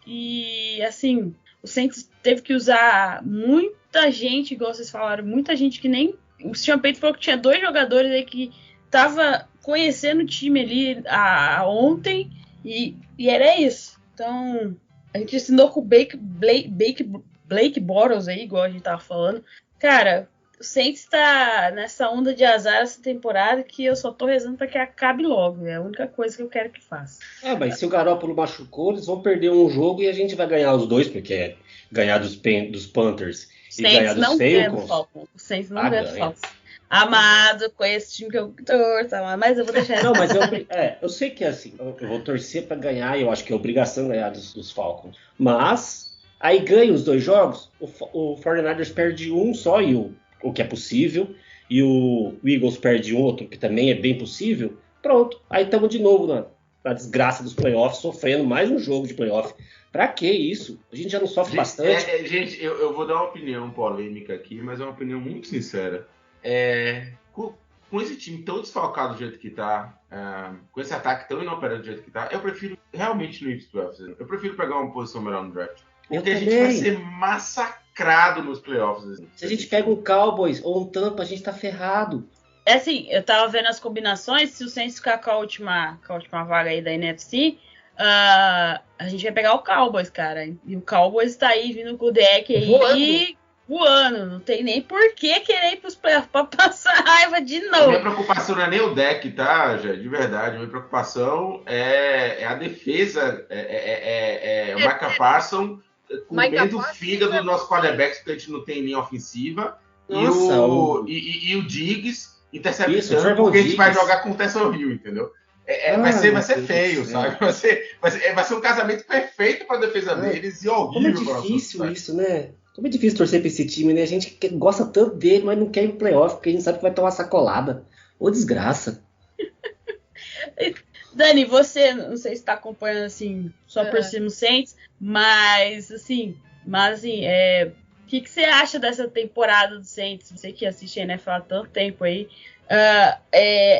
E, assim, o Saints teve que usar muita gente, igual vocês falaram, muita gente que nem... O Sean Payton falou que tinha 2 jogadores aí que tava conhecendo o time ali ontem e era isso. Então, a gente assinou com o Blake Bortles aí, igual a gente tava falando. Cara... O Saints tá nessa onda de azar essa temporada que eu só tô rezando pra que acabe logo. É a única coisa que eu quero que faça. Mas se o Garoppolo machucou, eles vão perder um jogo e a gente vai ganhar os 2, porque é ganhar dos Panthers e ganhar dos Falcons. O Saints não ganha do Falcons. Amado, com esse time que eu torço, mas eu vou deixar... Não, mas eu sei que é assim, eu vou torcer pra ganhar, eu acho que é obrigação ganhar dos Falcons. Mas, aí ganha os 2 jogos, o 49ers perde um só e o que é possível, e o Eagles perde outro, que também é bem possível, pronto. Aí estamos de novo na desgraça dos playoffs, sofrendo mais um jogo de playoff. Pra que isso? A gente já não sofre bastante. Gente, eu vou dar uma opinião polêmica aqui, mas é uma opinião muito sincera. Com esse time tão desfalcado do jeito que tá, com esse ataque tão inoperante do jeito que tá, eu prefiro realmente não ir pros playoffs. Eu prefiro pegar uma posição melhor no draft. Porque a gente vai ser massacrado nos playoffs. Assim. Se a gente pega um Cowboys ou um Tampa, a gente tá ferrado. Assim, eu tava vendo as combinações, se o Saints ficar com a última vaga aí da NFC, a gente vai pegar o Cowboys, cara. E o Cowboys tá aí vindo com o deck aí voando. Não tem nem por que querer ir pros playoffs pra passar raiva de novo. Minha preocupação não é nem o deck, tá, Jé? De verdade. Minha preocupação é a defesa. O Micah Parsons comendo o fígado do nosso quarterback, porque a gente não tem linha ofensiva. Nossa, e o Diggs interceptando, porque a gente vai jogar com o Taysom Hill, entendeu? Vai ser feio, sabe? Vai ser um casamento perfeito para a defesa deles e horrível. Como é difícil isso, né? Como é difícil torcer pra esse time, né? A gente gosta tanto dele, mas não quer ir pro playoff, porque a gente sabe que vai tomar sacolada. Ô, desgraça. Dani, você, não sei se tá acompanhando, assim, só por cima o Saints, mas O que você acha dessa temporada do Saints? Você que assiste a NFL há tanto tempo aí.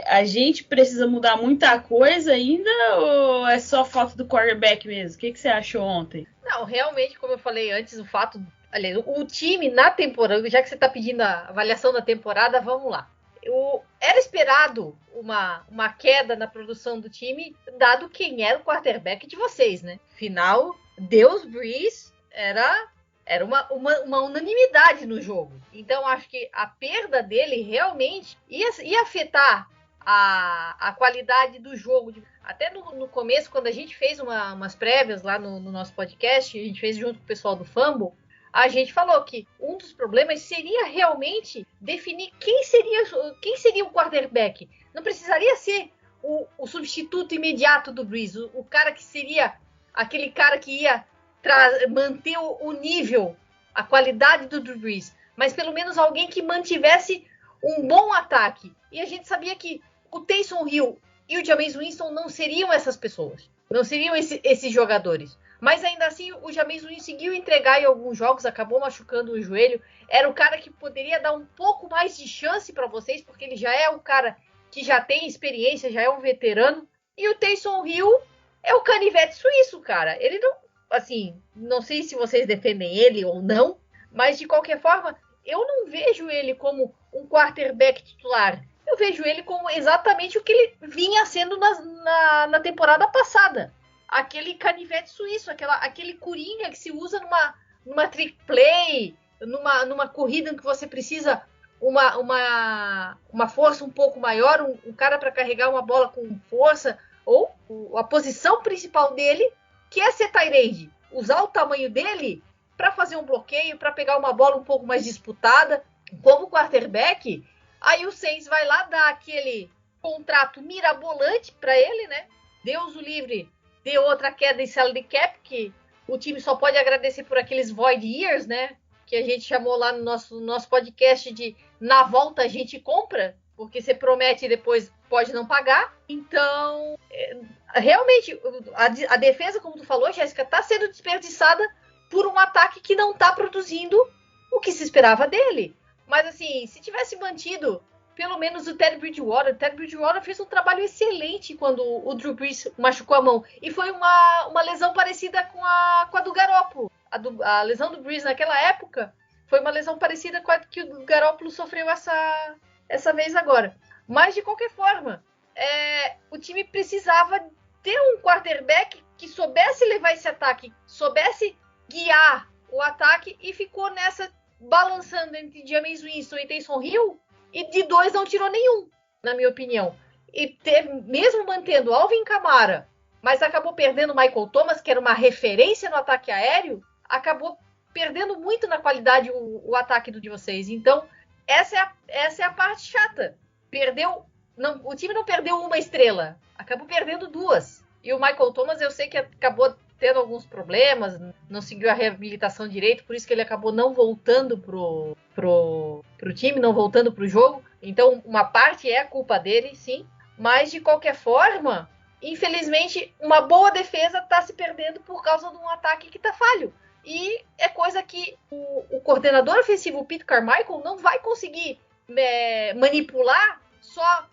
A gente precisa mudar muita coisa ainda ou é só falta do quarterback mesmo? O que você achou ontem? Não, realmente, como eu falei antes, o fato... Aliás, o time na temporada, já que você está pedindo a avaliação da temporada, vamos lá. Era esperado uma queda na produção do time, dado quem era o quarterback de vocês, né? Afinal, Deus Brees era uma unanimidade no jogo. Então, acho que a perda dele realmente ia afetar a qualidade do jogo. Até no começo, quando a gente fez umas prévias lá no nosso podcast, a gente fez junto com o pessoal do Fumble, a gente falou que um dos problemas seria realmente definir quem seria o quarterback. Não precisaria ser o substituto imediato do Brees, o cara que seria aquele cara que ia manter o nível, a qualidade do Drew Brees, mas pelo menos alguém que mantivesse um bom ataque. E a gente sabia que o Taysom Hill e o Jameis Winston não seriam essas pessoas, não seriam esses jogadores. Mas ainda assim, o Jameis Winston conseguiu entregar em alguns jogos, acabou machucando o joelho. Era o cara que poderia dar um pouco mais de chance para vocês, porque ele já é o cara que já tem experiência, já é um veterano. E o Taysom Hill é o canivete suíço, cara. Ele não, assim, não sei se vocês defendem ele ou não, mas de qualquer forma, eu não vejo ele como um quarterback titular. Eu vejo ele como exatamente o que ele vinha sendo na temporada passada. Aquele canivete suíço, aquele coringa que se usa numa trick play, numa corrida em que você precisa uma força um pouco maior, um cara para carregar uma bola com força, ou a posição principal dele, que é ser tight end, usar o tamanho dele para fazer um bloqueio, para pegar uma bola um pouco mais disputada, como quarterback. Aí o Saints vai lá dar aquele contrato mirabolante para ele, né? Deus o livre, deu outra queda em salary cap, que o time só pode agradecer por aqueles void years, né? Que a gente chamou lá no nosso podcast de na volta a gente compra, porque você promete e depois pode não pagar. Então, realmente, a defesa, como tu falou, Jéssica, está sendo desperdiçada por um ataque que não está produzindo o que se esperava dele. Mas, assim, se tivesse mantido pelo menos o Teddy Bridgewater fez um trabalho excelente quando o Drew Brees machucou a mão. E foi uma lesão parecida com a do Garoppolo. A lesão do Brees naquela época foi uma lesão parecida com a que o Garoppolo sofreu essa vez agora. Mas, de qualquer forma, o time precisava ter um quarterback que soubesse levar esse ataque, soubesse guiar o ataque, e ficou nessa balançando entre Jameis Winston e Taysom Hill, e de dois não tirou nenhum, na minha opinião. E mesmo mantendo Alvin Kamara, mas acabou perdendo Michael Thomas, que era uma referência no ataque aéreo, acabou perdendo muito na qualidade o ataque de vocês. Então, essa é a parte chata. O time não perdeu uma estrela, acabou perdendo duas. E o Michael Thomas, eu sei que acabou tendo alguns problemas, não seguiu a reabilitação direito, por isso que ele acabou não voltando pro time, não voltando pro jogo. Então, uma parte é a culpa dele, sim. Mas, de qualquer forma, infelizmente, uma boa defesa está se perdendo por causa de um ataque que está falho. E é coisa que o coordenador ofensivo, Pete Carmichael, não vai conseguir manipular só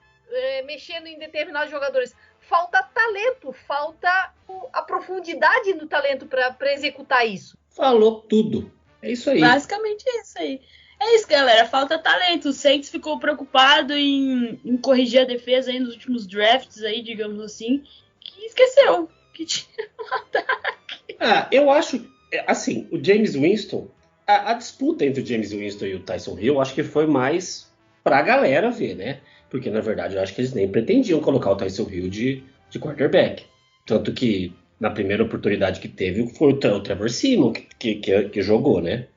mexendo em determinados jogadores. Falta talento, falta a profundidade no talento para executar isso. Falou tudo. É isso aí. Basicamente é isso aí. É isso, galera. Falta talento. O Saints ficou preocupado em corrigir a defesa aí nos últimos drafts aí, digamos assim, que esqueceu que tinha um ataque. Eu acho, assim, o Jameis Winston, a disputa entre o Jameis Winston e o Taysom Hill, acho que foi mais pra galera ver, né? Porque, na verdade, eu acho que eles nem pretendiam colocar o Taysom Hill de quarterback. Tanto que, na primeira oportunidade que teve, foi o Trevor Siemian que jogou, né?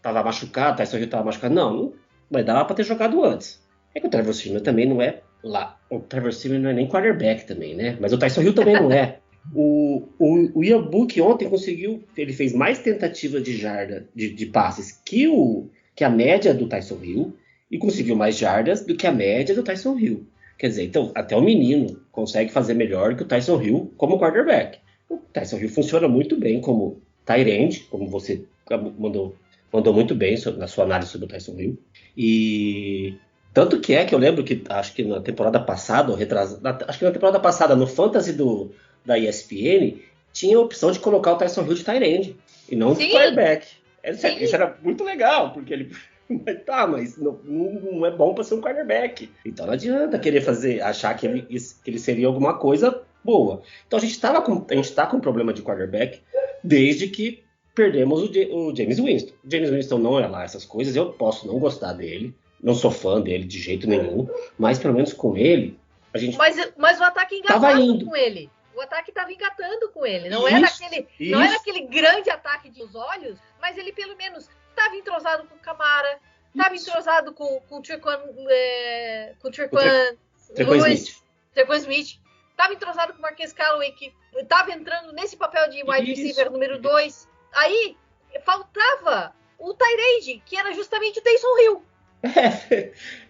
Tava machucado, o Taysom Hill tava machucado. Não, mas dava pra ter jogado antes. É que o Trevor Siemian também não é lá. O Trevor Siemian não é nem quarterback também, né? Mas o Taysom Hill também não é. O Ian Book ontem conseguiu... Ele fez mais tentativas de jarda, de passes que a média do Taysom Hill, e conseguiu mais jardas do que a média do Taysom Hill. Quer dizer, então, até o menino consegue fazer melhor que o Taysom Hill como quarterback. O Taysom Hill funciona muito bem como tight end, como você mandou mandou muito bem na sua análise sobre o Tyson Hill. E tanto que eu lembro que, acho que na temporada passada, acho que na temporada passada, no Fantasy da ESPN, tinha a opção de colocar o Tyson Hill de tight end, e não de quarterback. Isso era muito legal, porque ele... mas não é bom para ser um quarterback. Então não adianta querer achar que ele seria alguma coisa boa. Então a gente tá com um problema de quarterback desde que perdemos o Jameis Winston. O Jameis Winston não é lá essas coisas, eu posso não gostar dele, não sou fã dele de jeito nenhum, mas pelo menos com ele, a gente... Mas o ataque engatava com ele. O ataque estava engatando com ele. Não era aquele grande ataque dos olhos, mas ele pelo menos estava entrosado com o Camara, estava entrosado com o Trequan Smith, estava entrosado com o Marquez Callaway, que estava entrando nesse papel de wide receiver número 2. Aí faltava o Tyrande, que era justamente o Taysom Hill.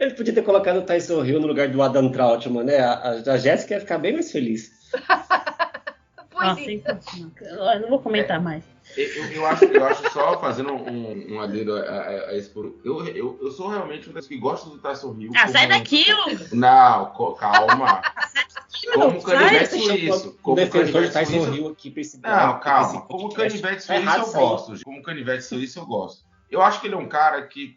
Ele podia ter colocado o Tyson Hill no lugar do Adam Trautmann, né? A Jéssica ia ficar bem mais feliz. Eu não vou comentar mais. Eu acho só fazendo um adendo a esse por. Eu sou realmente um das que gosta do Tyson Hill. Sai daqui, Lucas! Não, calma. Como canivete suíço. Como defensor de Tyson Hill aqui pra esse. Não, calma. Como canivete suíço eu gosto. Como canivete suíço eu gosto. Eu acho que ele é um cara que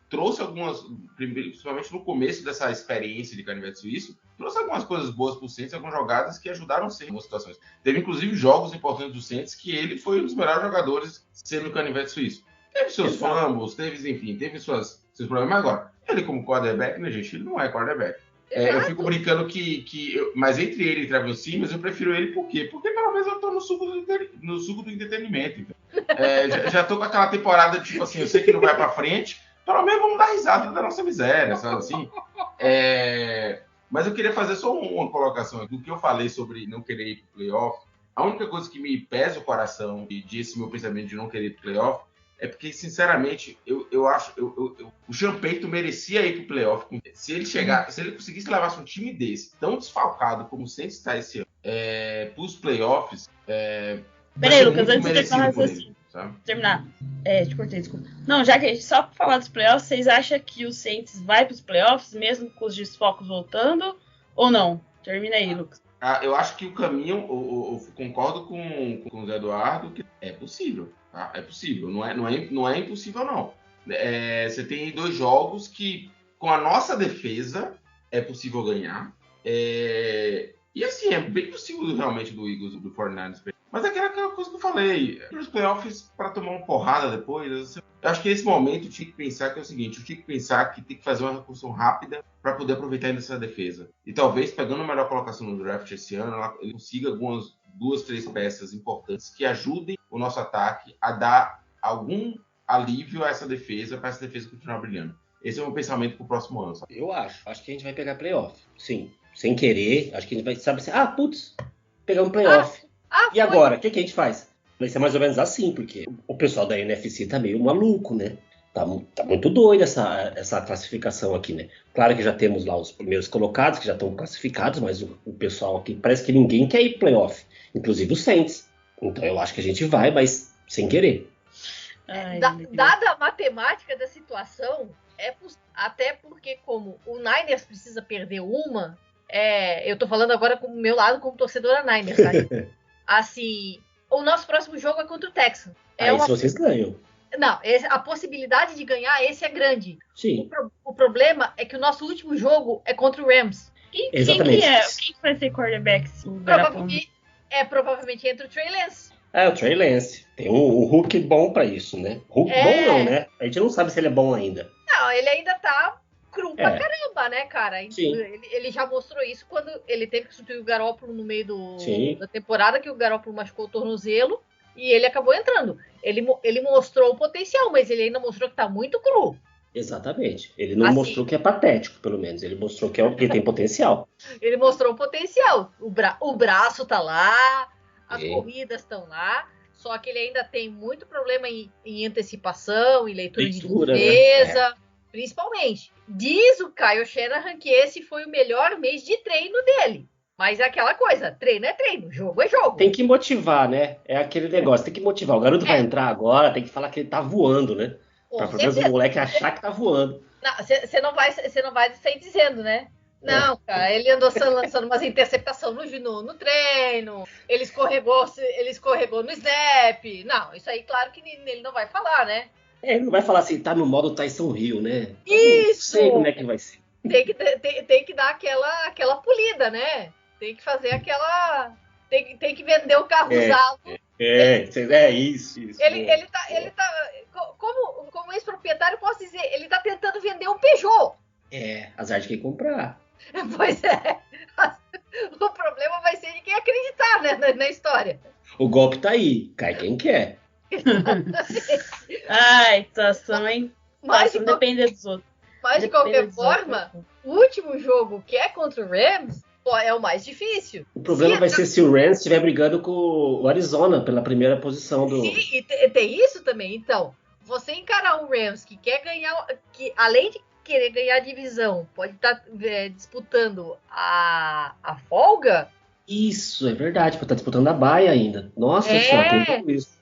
trouxe algumas, principalmente no começo dessa experiência de canivete suíço, trouxe algumas coisas boas pro Saints, algumas jogadas que ajudaram sempre em algumas situações. Teve, inclusive, jogos importantes do Saints que ele foi um dos melhores jogadores sendo canivete suíço. Teve seus fumbles, teve seus problemas. Agora, ele como quarterback, né, gente? Ele não é quarterback. Eu fico brincando mas entre ele e Trevor Simmons, eu prefiro ele por quê? Porque pelo menos eu tô no suco do entretenimento. Então. Já tô com aquela temporada, tipo assim, eu sei que não vai pra frente, pelo menos vamos dar risada da nossa miséria, sabe assim? Mas eu queria fazer só uma colocação do que eu falei sobre não querer ir pro playoff. A única coisa que me pesa o coração e desse meu pensamento de não querer ir pro playoff é porque, sinceramente, eu acho o Sean Payton merecia ir pro playoff. Se ele conseguisse levar um time desse, tão desfalcado como o Saints está esse ano, pros playoffs, peraí, Lucas, antes de você falar assim, terminar. Te cortei, desculpa. Não, já que só pra falar dos playoffs, vocês acham que o Saints vai pros playoffs, mesmo com os desfocos voltando, ou não? Termina aí, Lucas. Eu acho que o caminho, eu concordo com o Zé Eduardo, que é possível. Tá? É possível, não é impossível, não. Você tem 2 jogos que, com a nossa defesa, é possível ganhar. E assim, é bem possível realmente do Eagles, do 49ers. Mas é aquela coisa que eu falei. Os playoffs, para tomar uma porrada depois, eu acho que nesse momento eu tinha que pensar que é o seguinte: eu tinha que pensar que tem que fazer uma reconstrução rápida para poder aproveitar ainda essa defesa. E talvez, pegando a melhor colocação no draft esse ano, ele consiga algumas 2, 3 peças importantes que ajudem o nosso ataque a dar algum alívio a essa defesa, para essa defesa continuar brilhando. Esse é o meu pensamento pro próximo ano. Sabe? Eu acho que a gente vai pegar playoff. Sim, sem querer, acho que a gente vai, sabe assim, pegamos playoff. E agora, o que a gente faz? Vai ser mais ou menos assim, porque o pessoal da NFC tá meio maluco, né? Tá muito doido essa classificação aqui, né? Claro que já temos lá os primeiros colocados, que já estão classificados, mas o pessoal aqui, parece que ninguém quer ir playoff, inclusive os Saints. Então eu acho que a gente vai, mas sem querer. Dada a matemática da situação, até porque como o Niners precisa perder uma, eu tô falando agora com o meu lado como torcedora Niners, tá? Assim, o nosso próximo jogo é contra o Texans. Se vocês ganham. Não, a possibilidade de ganhar esse é grande. Sim. O problema é que o nosso último jogo é contra o Rams. Exatamente. Quem vai ser quarterback? Provavelmente entra o Trey Lance. O Trey Lance. Tem um Hulk bom pra isso, né? Hulk bom não, né? A gente não sabe se ele é bom ainda. Não, ele ainda tá cru pra caramba, né, cara? Sim. Ele já mostrou isso quando ele teve que substituir o Garoppolo no meio da temporada, que o Garoppolo machucou o tornozelo e ele acabou entrando. Ele mostrou o potencial, mas ele ainda mostrou que tá muito cru. Exatamente. Ele não mostrou que é patético, pelo menos. Ele mostrou que ele tem potencial. Ele mostrou o potencial. O braço tá lá, as corridas estão lá, só que ele ainda tem muito problema em antecipação, em leitura de defesa, principalmente. Diz o Kyle Shanahan que esse foi o melhor mês de treino dele. Mas é aquela coisa, treino é treino, jogo é jogo. Tem que motivar, né? É aquele negócio, tem que motivar. O garoto vai entrar agora, tem que falar que ele tá voando, né? Pra pelo menos o moleque achar que tá voando. Você não vai sair dizendo, né? Não, cara, ele andou lançando umas interceptações no treino, ele escorregou no snap. Não, isso aí, claro que ele não vai falar, né? Ele não vai falar assim, tá no modo Tyson Hill, né? Isso! Não sei como é que vai ser. Tem que dar aquela polida, né? Tem que fazer aquela... Tem que vender o carro usado. Isso. Ele tá como ex-proprietário, eu posso dizer, ele tá tentando vender um Peugeot. Azar de quem comprar. Pois é. O problema vai ser de quem acreditar, né, na história. O golpe tá aí, cai quem quer. Ai, situação, hein? Mas não depende dos outros. Mas, de qualquer forma, o último jogo, que é contra o Rams, é o mais difícil. O problema vai ser se o Rams estiver brigando com o Arizona pela primeira posição do... Sim, e tem isso também. Então, você encarar um Rams que quer ganhar, que além de querer ganhar a divisão, pode estar disputando a folga. Isso, é verdade, porque tá disputando a baia ainda. Nossa senhora, tem tudo isso.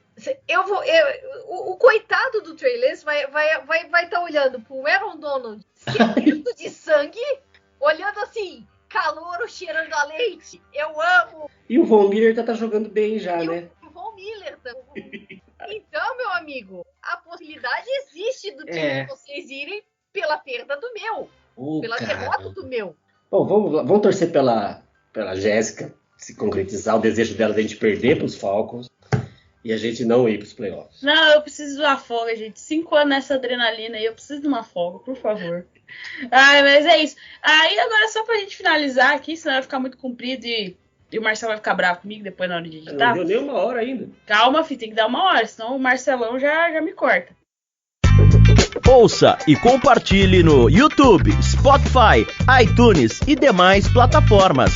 O coitado do Trey Lance vai estar olhando pro Aaron Donald sedento de sangue, olhando assim, calor cheirando a leite. Eu amo. E o Von Miller tá jogando bem já, né? O Von Miller também. Então, meu amigo, a possibilidade existe do time de vocês irem pela perda do meu. Pela derrota do meu. Bom, vamos torcer pela Jéssica se concretizar o desejo dela de a gente perder pros Falcons e a gente não ir pros playoffs. Não, eu preciso de uma folga, gente. 5 anos nessa adrenalina aí, eu preciso de uma folga, por favor. Ai, mas é isso. Aí agora só pra gente finalizar aqui, senão vai ficar muito comprido e o Marcelo vai ficar bravo comigo depois na hora de editar. Não deu nem 1 hora ainda. Calma, filho, tem que dar 1 hora, senão o Marcelão já me corta. Ouça e compartilhe no YouTube, Spotify, iTunes e demais plataformas.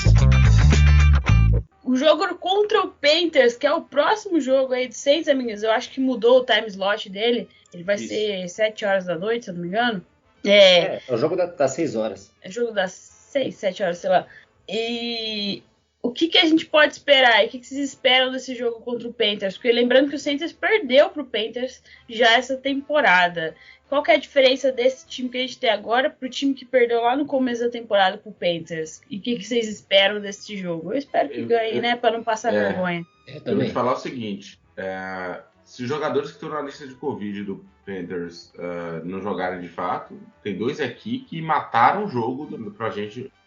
O jogo contra o Panthers, que é o próximo jogo aí de 6 amigos, eu acho que mudou o time slot dele. Ele vai ser 7 horas da noite, se eu não me engano. É o jogo das 6 horas. É o jogo das 6, 7 horas, sei lá. E o que a gente pode esperar? E o que vocês esperam desse jogo contra o Panthers? Porque lembrando que o Saints perdeu pro Panthers já essa temporada. Qual que é a diferença desse time que a gente tem agora pro time que perdeu lá no começo da temporada pro Panthers? E o que vocês esperam desse jogo? Eu espero que ganhe, né? Pra não passar vergonha. Eu vou te falar o seguinte. Se os jogadores que estão na lista de Covid do Panthers não jogarem de fato, tem 2 aqui que mataram o jogo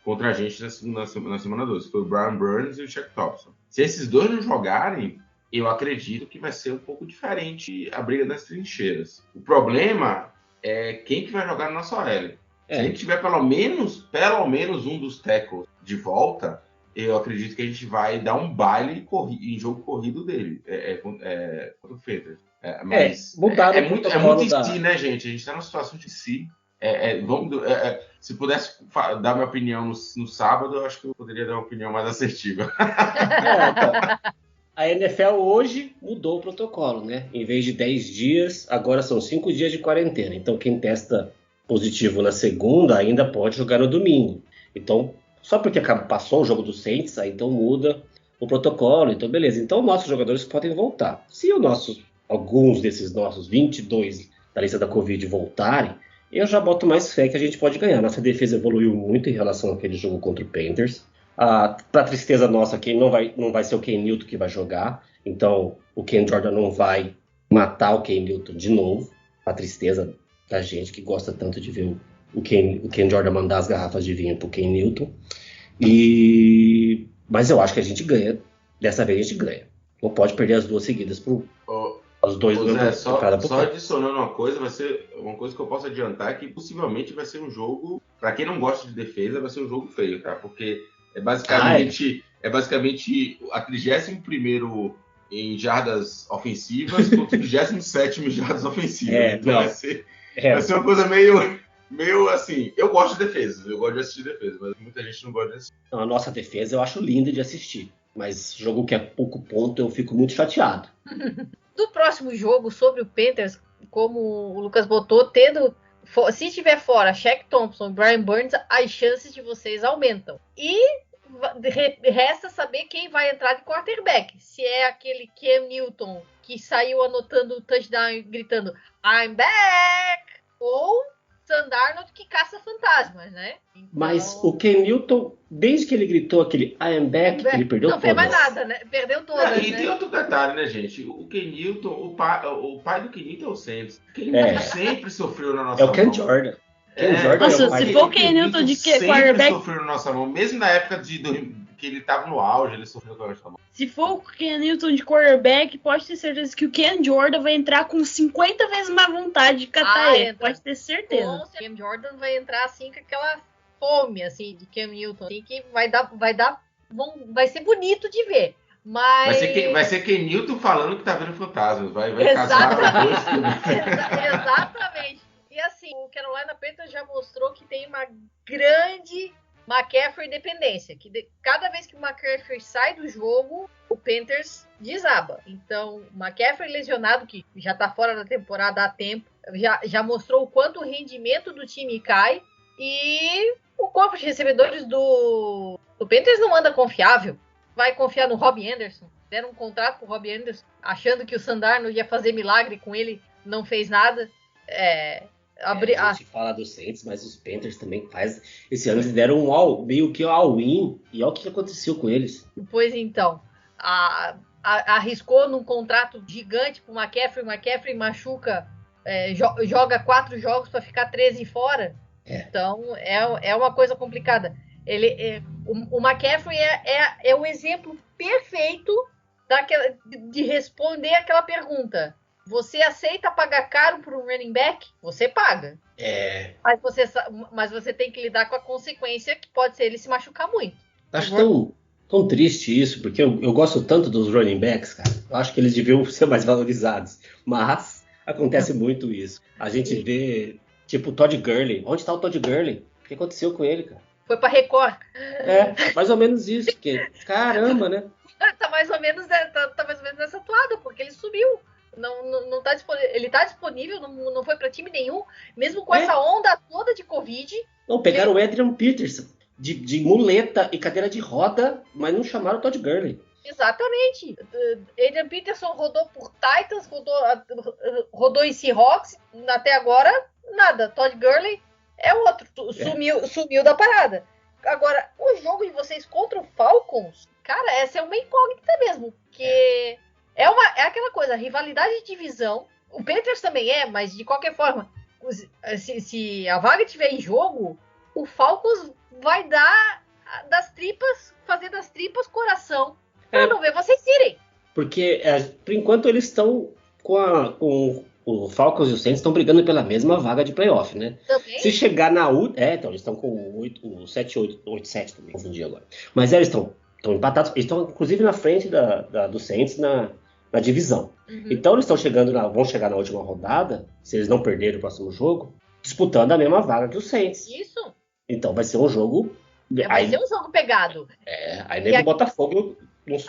contra a gente na semana 12. Foi o Brian Burns e o Shaq Thompson. Se esses 2 não jogarem, eu acredito que vai ser um pouco diferente a briga das trincheiras. O problema é quem que vai jogar na nossa OL. Se a gente tiver pelo menos um dos tackles de volta, eu acredito que a gente vai dar um baile em jogo corrido dele. Contra o Panthers. Mas é muito em si, né, gente? A gente tá numa situação de si. Se pudesse dar minha opinião no sábado, eu acho que eu poderia dar uma opinião mais assertiva. Então, a NFL hoje mudou o protocolo, né? Em vez de 10 dias, agora são 5 dias de quarentena. Então, quem testa positivo na segunda ainda pode jogar no domingo. Então, só porque passou o jogo do Saints, aí então muda o protocolo. Então, beleza. Então, nossos jogadores podem voltar. Se alguns desses nossos 22 da lista da Covid voltarem, eu já boto mais fé que a gente pode ganhar. Nossa defesa evoluiu muito em relação àquele jogo contra o Panthers. Pra tristeza nossa, quem não vai ser o Ken Newton que vai jogar. Então, o Ken Jordan não vai matar o Ken Newton de novo. Pra tristeza da gente que gosta tanto de ver o Ken Jordan mandar as garrafas de vinho pro Ken Newton. Mas eu acho que a gente ganha. Dessa vez a gente ganha. Não pode perder as 2 seguidas os 2 do Zé, só adicionando uma coisa, vai ser uma coisa que eu posso adiantar, que possivelmente vai ser um jogo, pra quem não gosta de defesa, vai ser um jogo feio, tá? Porque é basicamente a 31º em jardas ofensivas contra o 37º em jardas ofensivas. Então vai ser uma coisa meio assim. Eu gosto de defesa, eu gosto de assistir defesa, mas muita gente não gosta de assistir. Então, a nossa defesa eu acho linda de assistir, mas jogo que é pouco ponto eu fico muito chateado. Do próximo jogo sobre o Panthers, como o Lucas botou, se tiver fora Shaq Thompson e Brian Burns, as chances de vocês aumentam. E resta saber quem vai entrar de quarterback. Se é aquele Cam Newton que saiu anotando o touchdown e gritando I'm back! Ou Sam Darnold que caça fantasmas, né? Então... Mas o Cam Newton, desde que ele gritou aquele I am back, ele perdeu não todas. Não fez mais nada, né? Perdeu todas, E né? tem outro detalhe, né, gente? O Ken Newton, o pai do Ken Newton é o Saints. O Ken Newton sempre sofreu na nossa É o mão. Ken Jordan. Ken Jordan Nossa, é o pai se dele. for o Ken Newton de sempre quarterback... sofreu na nossa mão. Mesmo na época que ele tava no auge, ele sofreu com a nossa mão. Se for o Ken Newton de quarterback, pode ter certeza que o Ken Jordan vai entrar com 50 vezes mais vontade de catar ele. Entra. Pode ter certeza. O Cam Jordan vai entrar assim com aquela fome assim de Cam Newton, assim, que vai ser bonito de ver. Mas Vai ser Ken Newton falando que tá vendo fantasmas. Vai casar com dois filmes. Exatamente. E assim, o Carolina Panthers já mostrou que tem uma grande McCaffrey dependência. Cada vez que o McCaffrey sai do jogo, o Panthers desaba. Então, o McCaffrey lesionado, que já tá fora da temporada há tempo, já mostrou o quanto o rendimento do time cai. E o corpo de recebedores do Panthers não anda confiável. Vai confiar no Robbie Anderson. Deram um contrato pro Robbie Anderson, achando que o Sam Darnold ia fazer milagre com ele, não fez nada. A gente fala dos Saints, mas os Panthers também faz. Esse ano eles deram meio que all-in, e olha o que aconteceu com eles. Pois então, arriscou num contrato gigante pro McCaffrey machuca, joga 4 jogos para ficar 13 fora. Então é uma coisa complicada. O McCaffrey é o exemplo perfeito de responder aquela pergunta. Você aceita pagar caro por um running back? Você paga. Mas você tem que lidar com a consequência que pode ser ele se machucar muito. Acho tão triste isso, porque eu gosto tanto dos running backs, cara. Eu acho que eles deviam ser mais valorizados. Mas acontece muito isso. A gente vê, tipo, o Todd Gurley. Onde tá o Todd Gurley? O que aconteceu com ele, cara? Foi pra Record. Mais ou menos isso. Porque, caramba, né? Tá mais ou menos nessa toada, porque ele subiu. Não tá disponível. Ele tá disponível, não foi pra time nenhum, mesmo com essa onda toda de Covid. Não, pegaram o Adrian Peterson de muleta e cadeira de roda, mas não chamaram o Todd Gurley. Exatamente. Adrian Peterson rodou por Titans, rodou em Seahawks, até agora nada. Todd Gurley é outro, sumiu da parada. Agora, o jogo de vocês contra o Falcons, cara, essa é uma incógnita mesmo, porque é aquela coisa, rivalidade de divisão. O Panthers também mas de qualquer forma, se a vaga estiver em jogo, o Falcons vai fazer das tripas coração pra não ver vocês irem. Porque, por enquanto, eles estão com o Falcons e o Saints estão brigando pela mesma vaga de playoff, né? Também? Se chegar na então eles estão com o 7-8-7 também, confundi agora. Mas eles estão empatados, eles estão inclusive na frente do Saints na divisão. Uhum. Então eles vão chegar na última rodada, se eles não perderem o próximo jogo, disputando a mesma vaga que o Saints. Isso. Então vai ser um jogo... Vai ser um jogo pegado. Aí nem o Botafogo nos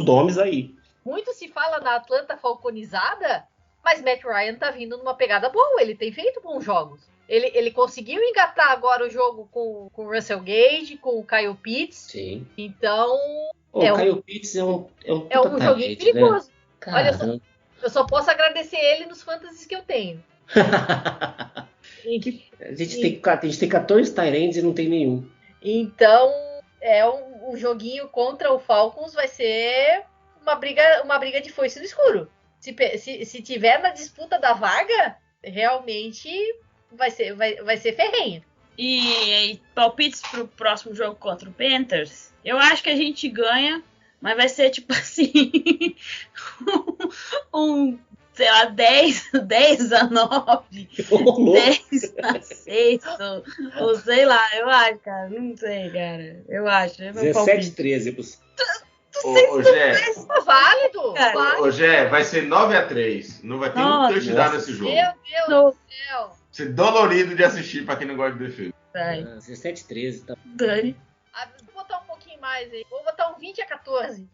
domes aí. Muito se fala da Atlanta falconizada, mas Matt Ryan tá vindo numa pegada boa. Ele tem feito bons jogos. Ele conseguiu engatar agora o jogo com o Russell Gage, com o Kyle Pitts. Sim. Então... O Kyle Pitts é um joguinho perigoso. Né? Olha, eu só posso agradecer ele nos fantasies que eu tenho. A gente tem 14 Tyrands e não tem nenhum. Então, um joguinho contra o Falcons vai ser uma briga de foice no escuro. Se tiver na disputa da vaga, realmente vai ser ferrenho. E palpites pro próximo jogo contra o Panthers? Eu acho que a gente ganha, mas vai ser tipo assim, sei lá, 10-9, 10-6, ou sei lá, eu acho, cara, não sei, cara, eu acho. 17-13. Ô, Gé, válido. Ô, Gé, vai ser 9-3, não vai ter um touchdown nesse jogo. Meu Deus do céu. Vai ser dolorido de assistir pra quem não gosta de defesa. 17-13, tá. Dani. Vou botar um pouquinho mais aí, vou botar um 20-14.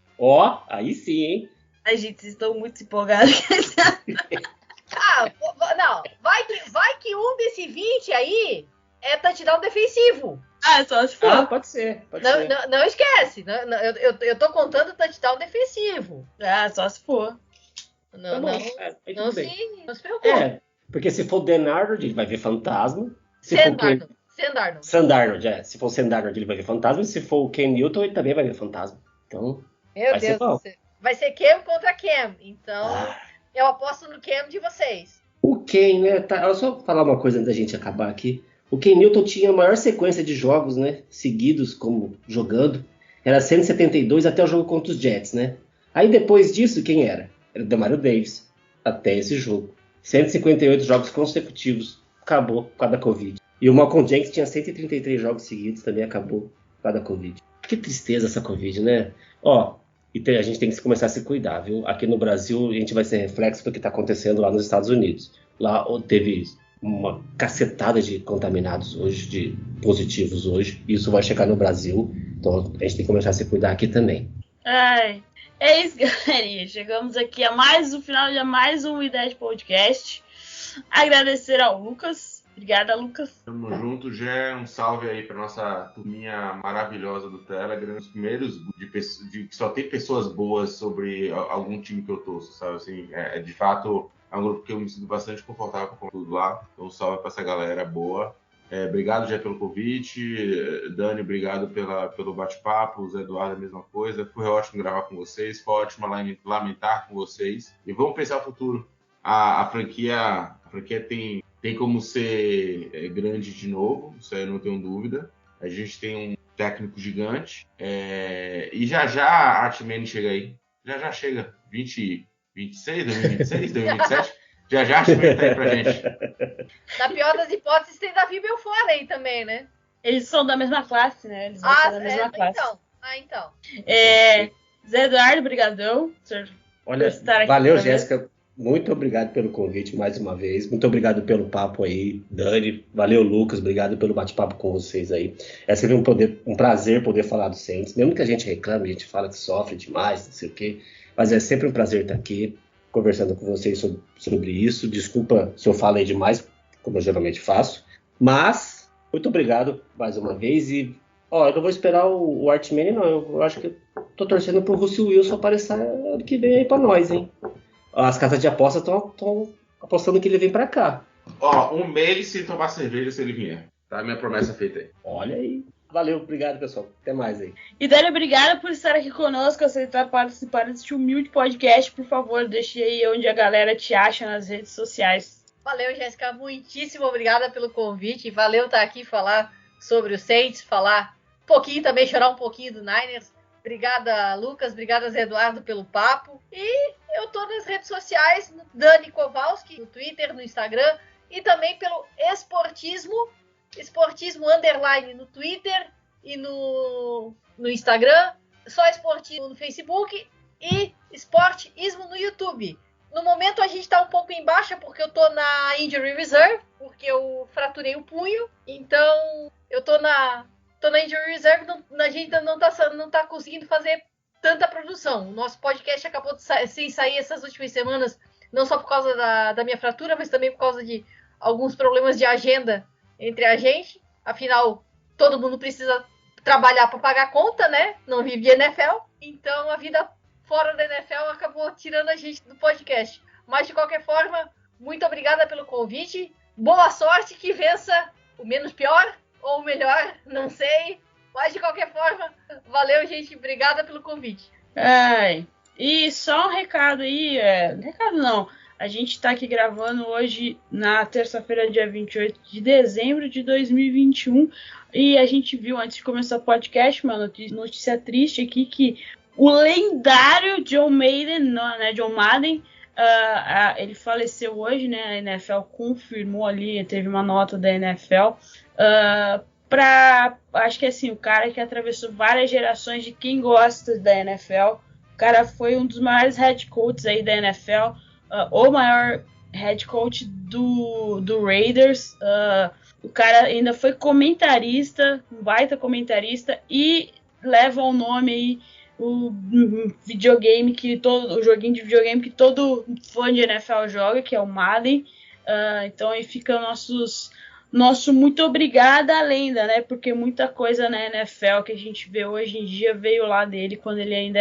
Aí sim, hein? Ai, gente, vocês estão muito empolgados. Não, vai que um desse 20 aí é touchdown defensivo. Só se for. Pode ser. Não esquece. Eu tô contando o touchdown defensivo. Só se for. Não se preocupe. Porque se for o Dan Arnold, ele vai ver fantasma. Sam Darnold, se for o Sam Darnold, ele vai ver fantasma. E se for o Cam Newton, ele também vai ver fantasma. Então, meu Deus do céu. Vai ser Cam contra Cam. Então, eu aposto no Cam de vocês. O Cam, né? Eu só falar uma coisa antes da gente acabar aqui. O Cam Newton tinha a maior sequência de jogos, né? Seguidos, como jogando. Era 172 até o jogo contra os Jets, né? Aí depois disso, quem era? Era o Demario Davis. Até esse jogo. 158 jogos consecutivos. Acabou por causa da Covid. E o Malcolm Jenkins tinha 133 jogos seguidos. Também acabou por causa da Covid. Que tristeza essa Covid, né? E a gente tem que começar a se cuidar, viu? Aqui no Brasil, a gente vai ser reflexo do que está acontecendo lá nos Estados Unidos. Lá teve uma cacetada de contaminados hoje, de positivos hoje. Isso vai chegar no Brasil. Então, a gente tem que começar a se cuidar aqui também. É isso, galerinha. Chegamos aqui a o final de mais um Ideia de Podcast. Agradecer ao Lucas. Obrigada, Lucas. Tamo junto, Gé. Um salve aí pra nossa turminha maravilhosa do Telegram. Os primeiros que só tem pessoas boas sobre algum time que eu torço, sabe? Assim, de fato, é um grupo que eu me sinto bastante confortável com tudo lá. Então, um salve pra essa galera boa. Obrigado, Gé, pelo convite. Dani, obrigado pelo bate-papo. O Zé Eduardo, a mesma coisa. Foi ótimo gravar com vocês. Foi ótimo lamentar com vocês. E vamos pensar no futuro. A franquia tem como ser grande de novo, isso aí eu não tenho dúvida. A gente tem um técnico gigante. E já a Artman chega aí. Já chega. 2026, 2026, 2027. Já a Artman tá aí pra gente. Na pior das hipóteses, tem Davi Belfort aí também, né? Eles são da mesma classe, né? Eles vão ser da mesma classe. Então. Zé Eduardo, brigadão. Olha, valeu, Jéssica. Muito obrigado pelo convite mais uma vez. Muito obrigado pelo papo aí, Dani. Valeu, Lucas. Obrigado pelo bate-papo com vocês aí. É sempre um prazer poder falar do Saints. Mesmo que a gente reclame, a gente fala que sofre demais, não sei o quê. Mas é sempre um prazer estar aqui conversando com vocês sobre isso. Desculpa se eu falei demais, como eu geralmente faço. Mas, muito obrigado mais uma vez. E, eu não vou esperar o Artman, não. Eu acho que eu tô torcendo pro Russell Wilson aparecer ano que vem aí pra nós, hein? As casas de aposta estão apostando que ele vem pra cá. Um mês sem tomar cerveja se ele vier. Tá? Minha promessa feita aí. Olha aí. Valeu, obrigado, pessoal. Até mais aí. E Dani, obrigada por estar aqui conosco, aceitar participar deste humilde podcast. Por favor, deixe aí onde a galera te acha nas redes sociais. Valeu, Jéssica. Muitíssimo obrigada pelo convite. Valeu estar aqui falar sobre o Saints, falar um pouquinho também, chorar um pouquinho do Niners. Obrigada, Lucas. Obrigada, Zé Eduardo, pelo papo. E eu tô nas redes sociais, no Dani Kowalski, no Twitter, no Instagram, e também pelo Esportismo _ no Twitter e no Instagram, só Esportismo no Facebook e Esportismo no YouTube. No momento a gente tá um pouco em baixa porque eu tô na Injury Reserve, porque eu fraturei o punho, então eu tô na Injury Reserve, a gente não tá conseguindo fazer tanta produção. O nosso podcast acabou sem sair essas últimas semanas, não só por causa da minha fratura, mas também por causa de alguns problemas de agenda entre a gente. Afinal, todo mundo precisa trabalhar para pagar a conta, né? Não vive de NFL. Então, a vida fora da NFL acabou tirando a gente do podcast. Mas, de qualquer forma, muito obrigada pelo convite. Boa sorte, que vença o menos pior ou o melhor, não sei. Mas, de qualquer forma, valeu, gente. Obrigada pelo convite. E só um recado aí. Recado não. A gente tá aqui gravando hoje na terça-feira, dia 28 de dezembro de 2021. E a gente viu, antes de começar o podcast, uma notícia triste aqui, que o lendário John Madden, ele faleceu hoje, né? A NFL confirmou ali, teve uma nota da NFL. Acho que assim, o cara que atravessou várias gerações de quem gosta da NFL. O cara foi um dos maiores head coaches aí da NFL. O maior head coach do Raiders. O cara ainda foi comentarista, um baita comentarista, e leva o nome aí, o joguinho de videogame que todo fã de NFL joga, que é o Madden. Então aí ficam nosso muito obrigada à lenda, né? Porque muita coisa na NFL que a gente vê hoje em dia veio lá dele quando ele ainda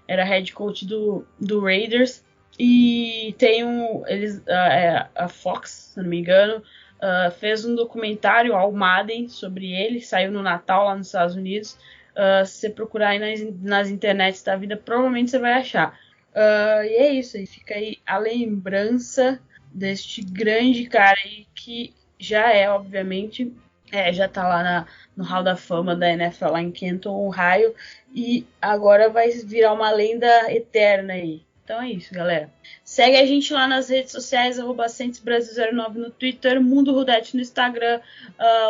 era head coach do Raiders. E tem a Fox, se não me engano, fez um documentário ao Madden sobre ele, saiu no Natal lá nos Estados Unidos. Se você procurar aí nas internets da vida, provavelmente você vai achar. E é isso aí, fica aí a lembrança deste grande cara aí que já obviamente, já tá lá no Hall da Fama da NFL lá em Canton, Ohio, e agora vai virar uma lenda eterna aí. Então é isso, galera. Segue a gente lá nas redes sociais, @CentosBrasil09 no Twitter, Mundo Rudete no Instagram,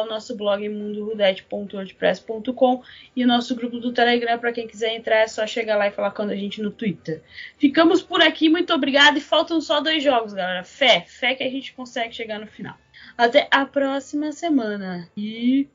o nosso blog mundorudete.wordpress.com e o nosso grupo do Telegram, para quem quiser entrar, é só chegar lá e falar com a gente no Twitter. Ficamos por aqui, muito obrigado, e faltam só 2 jogos, galera. Fé que a gente consegue chegar no final. Até a próxima semana. E...